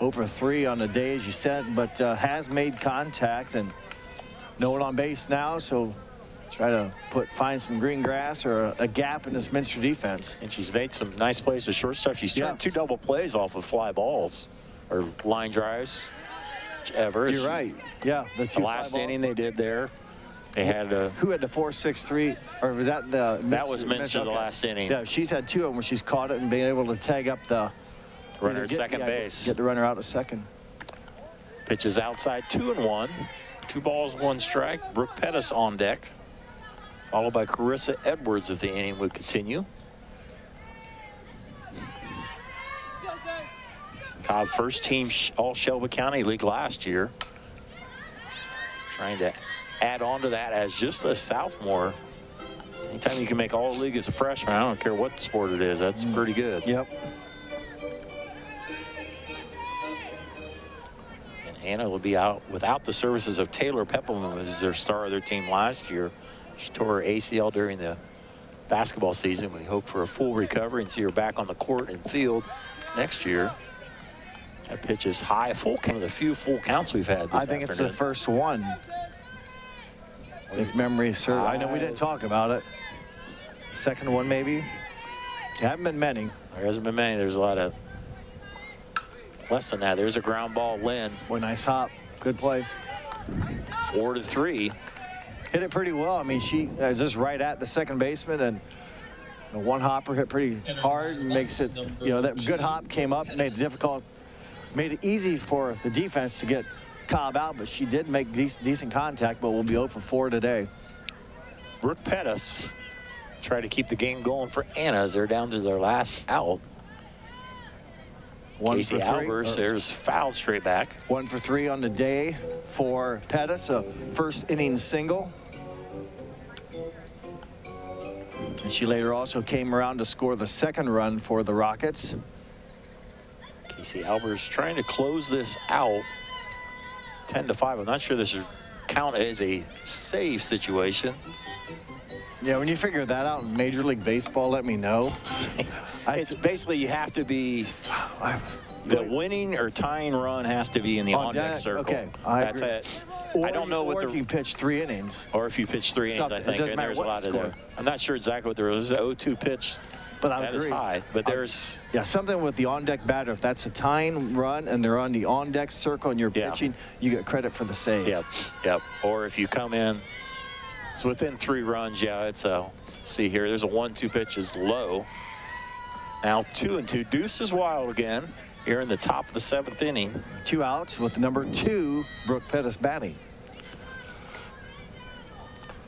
Over 3 on the day, as you said, but has made contact and no one on base now, so try to find some green grass or a gap in this Minster defense. And she's made some nice plays to shortstop. She's turned 2 double plays off of fly balls or line drives, whichever. You're right. Yeah, the last inning they did there. They had who had the 4-6-3, or was that the Minster? That was Minster the last inning. Yeah, she's had 2 of them where she's caught it and been able to tag up the runner at second base. Get the runner out at second. Pitches outside, 2-1. 2 balls, 1 strike. Brooke Pettis on deck, followed by Carissa Edwards if the inning would continue. Cobb, first team all Shelby County League last year. Trying to add on to that as just a sophomore. Anytime you can make all league as a freshman, I don't care what sport it is, that's pretty good. Yep. And Anna will be out without the services of Taylor Peppelman, who was their star of their team last year. She tore her ACL during the basketball season. We hope for a full recovery and see her back on the court and field next year. That pitch is high, full count, the few full counts we've had this I think it's the first one, if memory serves. I know we didn't talk about it. Second one, maybe. There haven't been many. There hasn't been many. There's a lot of less than that. There's a ground ball, Lynn. Boy, nice hop. Good play. 4-3. Hit it pretty well. I mean, she just right at the second baseman, and the one hopper hit pretty hard and makes it, you know, that good hop came up, made it difficult, made it easy for the defense to get Cobb out, but she did make decent contact, but will be 0 for 4 today. Brooke Pettis try to keep the game going for Anna as they're down to their last out. 1 Casey for 3. Albers, there's fouled straight back. 1 for 3 on the day for Pettis, a first inning single. And she later also came around to score the second run for the Rockets. Casey Albers trying to close this out 10-5. I'm not sure this would count as a save situation. Yeah, when you figure that out in Major League Baseball, let me know. It's basically you have to be the winning or tying run has to be in the on-deck circle. Okay, that's agree. it. Or I don't know what if you pitch 3 innings. Or if you pitch 3 innings, I think, and there's a lot of there. I'm not sure exactly what there is. 0-2 pitch. But I that agree. is high. But there's something with the on-deck batter. If that's a tying run and they're on the on-deck circle and you're pitching, you get credit for the save. Yep. Or if you come in, it's within 3 runs. Yeah, it's a. See here, there's a 1-2 pitch is low. Now 2-2. Deuce is wild again here in the top of the 7th inning. 2 outs with number 2, Brooke Pettis batting.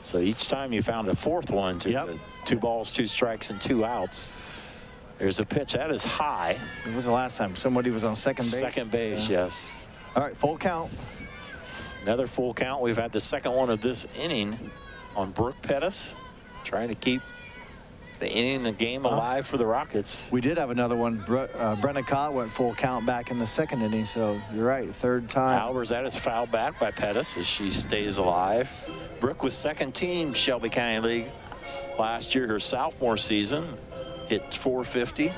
So each time you found a 4th one to the 2 balls, 2 strikes, and 2 outs. There's a pitch. That is high. It was the last time somebody was on second base. Second base, yes. All right, full count. Another full count. We've had the second one of this inning on Brooke Pettis, trying to keep the inning, the game alive for the Rockets. We did have another one. Brenna Cott went full count back in the second inning, so you're right, third time. Albers, that is fouled back by Pettis as she stays alive. Brooke was second team Shelby County League last year, her sophomore season. Hit 450.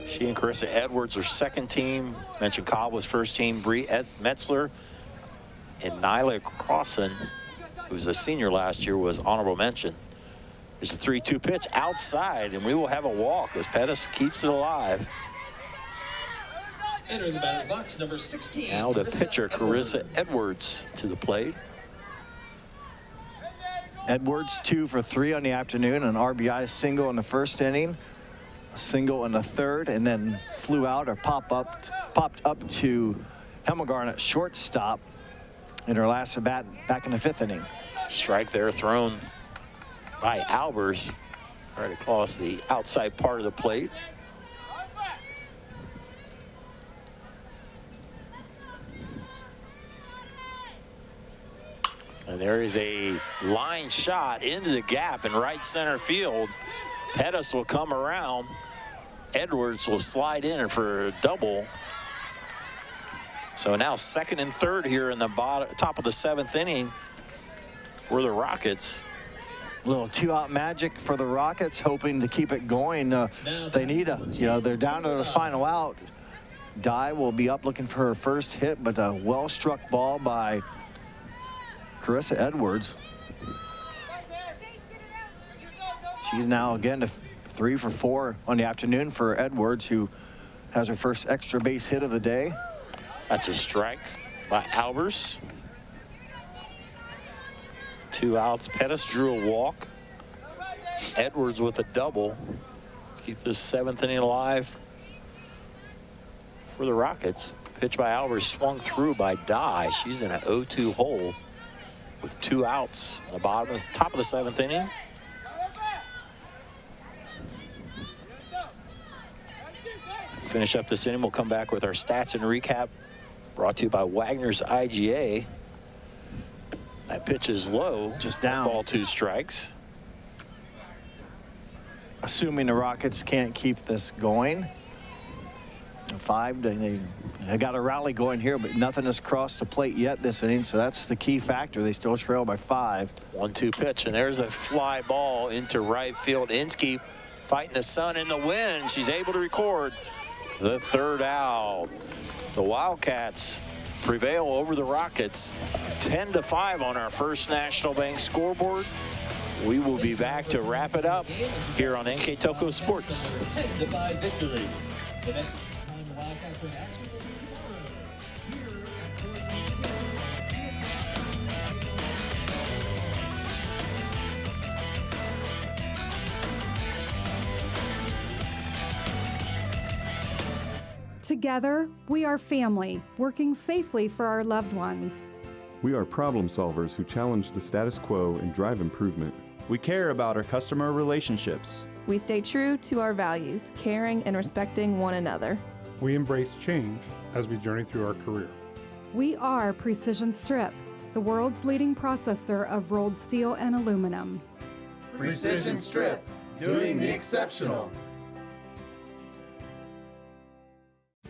She and Carissa Edwards are second team. Mentioned Cobb was first team. Bree Metzler and Nyla Crossan, who was a senior last year, was honorable mention. There's a 3-2 pitch outside, and we will have a walk as Pettis keeps it alive. Entering the batter's box, number 16. Now the pitcher, Carissa Edwards, to the plate. Edwards 2 for 3 on the afternoon, an RBI single in the first inning, a single in the third, and then flew out or popped up to Hemmelgarn at shortstop in her last at bat back in the fifth inning. Strike there thrown by Albers right across the outside part of the plate. And there is a line shot into the gap in right center field. Pettis will come around. Edwards will slide in for a double. So now second and third here in the top of the seventh inning for the Rockets. A little 2-out magic for the Rockets, hoping to keep it going. They need they're down to the final out. Dye will be up looking for her first hit, but a well-struck ball by Carissa Edwards. She's now again to 3 for 4 on the afternoon for Edwards, who has her first extra base hit of the day. That's a strike by Albers. 2 outs. Pettis drew a walk. Edwards with a double. Keep this seventh inning alive for the Rockets. Pitch by Albers swung through by Dye. She's in an 0-2 hole with 2 outs in the top of the seventh inning. Finish up this inning. We'll come back with our stats and recap, brought to you by Wagner's IGA. That pitch is low, just down. Ball 2 strikes. Assuming the Rockets can't keep this going. 5, they got a rally going here, but nothing has crossed the plate yet this inning, so that's the key factor. They still trail by 5. 1-2 pitch, and there's a fly ball into right field. Inskeep fighting the sun and the wind. She's able to record the third out. The Wildcats prevail over the Rockets 10-5 on our First National Bank scoreboard. We will be back to wrap it up here on NKTelco Sports. 10-5 victory. The next time the Wildcats are in action will be tomorrow here at Varsity Together, we are family, working safely for our loved ones. We are problem solvers who challenge the status quo and drive improvement. We care about our customer relationships. We stay true to our values, caring and respecting one another. We embrace change as we journey through our career. We are Precision Strip, the world's leading processor of rolled steel and aluminum. Precision Strip, doing the exceptional.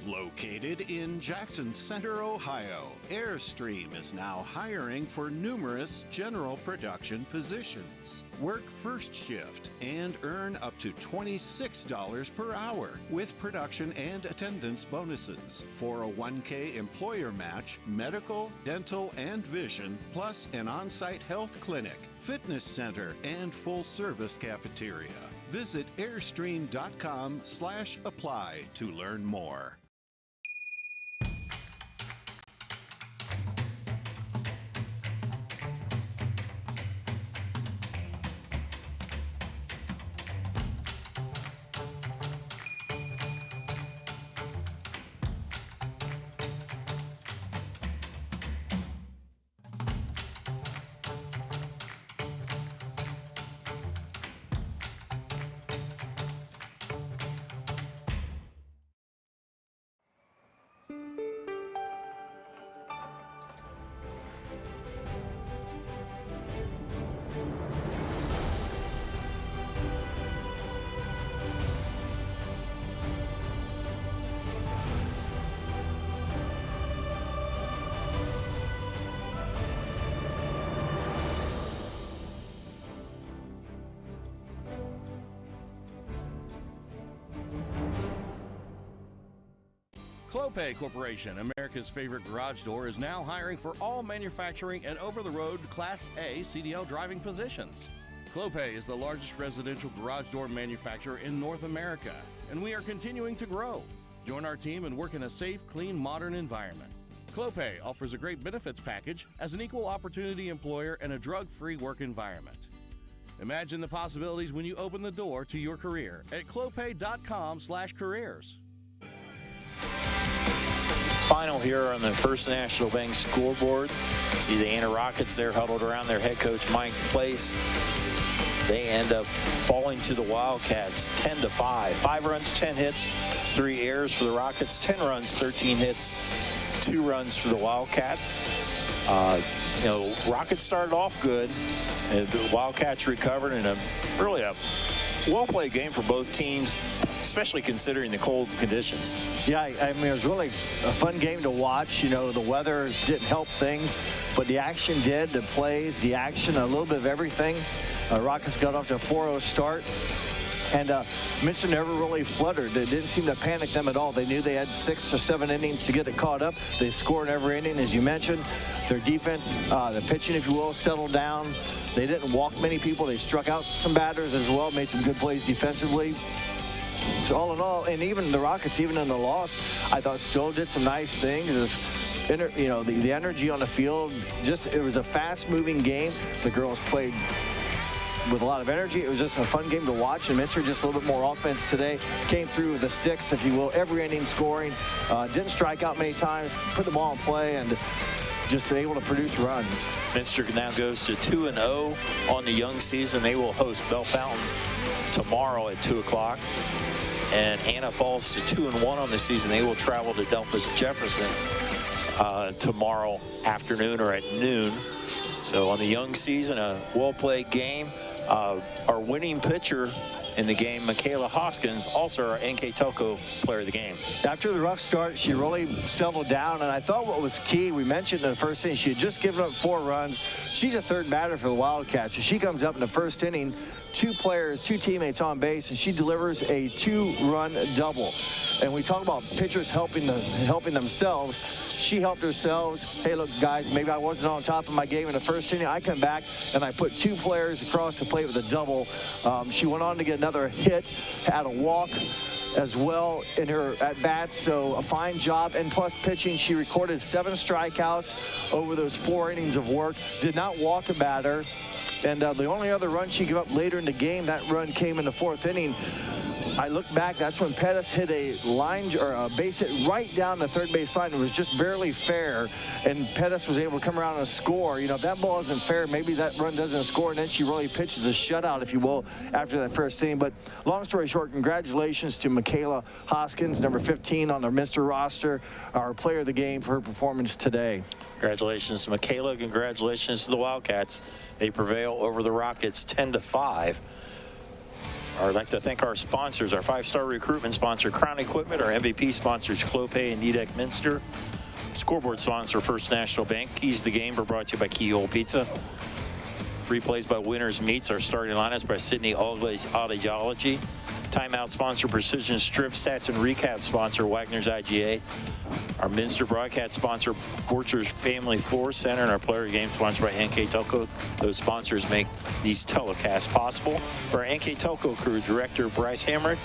Located in Jackson Center, Ohio, Airstream is now hiring for numerous general production positions. Work first shift and earn up to $26 per hour with production and attendance bonuses, 401k employer match, medical, dental, and vision, plus an on-site health clinic, fitness center, and full-service cafeteria. Visit airstream.com/apply to learn more. Clopay Corporation, America's favorite garage door, is now hiring for all manufacturing and over-the-road Class A CDL driving positions. Clopay is the largest residential garage door manufacturer in North America, and we are continuing to grow. Join our team and work in a safe, clean, modern environment. Clopay offers a great benefits package as an equal opportunity employer and a drug-free work environment. Imagine the possibilities when you open the door to your career at clopay.com/careers. Final here on the First National Bank scoreboard. See the Anna Rockets there huddled around their head coach, Mike Place. They end up falling to the Wildcats 10-5. 5 runs, 10 hits, 3 errors for the Rockets, 10 runs, 13 hits, 2 runs for the Wildcats. Rockets started off good, and the Wildcats recovered in a well-played game for both teams, especially considering the cold conditions. Yeah, I mean, it was really a fun game to watch. The weather didn't help things, but the action did. The plays, the action, a little bit of everything. Rockets got off to a 4-0 start. And Minster never really fluttered. It didn't seem to panic them at all. They knew they had 6 or 7 innings to get it caught up. They scored every inning, as you mentioned. Their defense, the pitching, if you will, settled down. They didn't walk many people. They struck out some batters as well, made some good plays defensively. So all in all, and even the Rockets, even in the loss, I thought still did some nice things. The energy on the field, it was a fast-moving game. The girls played with a lot of energy. It was just a fun game to watch, and Minster just a little bit more offense today. Came through with the sticks, if you will, every inning scoring. Didn't strike out many times, put the ball in play, and just able to produce runs. Minster now goes to 2-0 on the young season. They will host Bell Fountain tomorrow at 2 o'clock. And Anna falls to 2-1 on the season. They will travel to Delphus Jefferson tomorrow afternoon or at noon. So on the young season, a well-played game. Our winning pitcher in the game, Michaela Hoskins, also our NKTelco player of the game. After the rough start, she really settled down, and I thought what was key, we mentioned in the first inning, she had just given up 4 runs. She's a third batter for the Wildcats. She comes up in the first inning, 2 teammates on base, and she delivers a 2-run double. And we talk about pitchers helping themselves. She helped herself. Hey, look, guys, maybe I wasn't on top of my game in the first inning. I come back, and I put 2 players across the plate with a double. She went on to get another hit, had a walk as well in her at-bats, so a fine job. And plus pitching, she recorded 7 strikeouts over those 4 innings of work, did not walk a batter. And the only other run she gave up later in the game, that run came in the 4th inning. I look back, that's when Pettis hit a base hit right down the third base line. It was just barely fair, and Pettis was able to come around and score. If that ball isn't fair, maybe that run doesn't score, and then she really pitches a shutout, if you will, after that first inning. But long story short, congratulations to Michaela Hoskins, number 15 on the Minster roster, our player of the game for her performance today. Congratulations to Michaela. Congratulations to the Wildcats. They prevail over the Rockets 10-5. I'd like to thank our sponsors, our 5-star recruitment sponsor, Crown Equipment, our MVP sponsors, Clopay and Nidec Minster. Scoreboard sponsor, First National Bank. Keys to the Game are brought to you by Keyhole Pizza. Replays by Winners Meats. Our starting lineups by Sydney Ogle's Audiology. Timeout sponsor, Precision Strip. Stats and Recap sponsor, Wagner's IGA. Our Minster broadcast sponsor, Borchers Family Floor Center, and our player game sponsored by NKTelco. Those sponsors make these telecasts possible. For our NKTelco crew, Director Bryce Hamrick,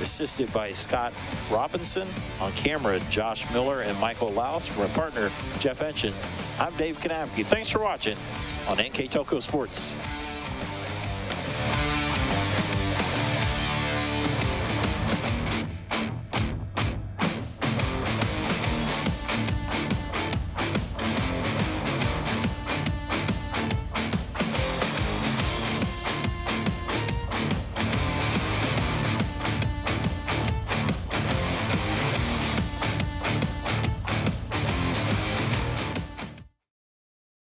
assisted by Scott Robinson. On camera, Josh Miller and Michael Laus. For our partner, Jeff Enchen, I'm Dave Kanapke. Thanks for watching on NKTelco Sports.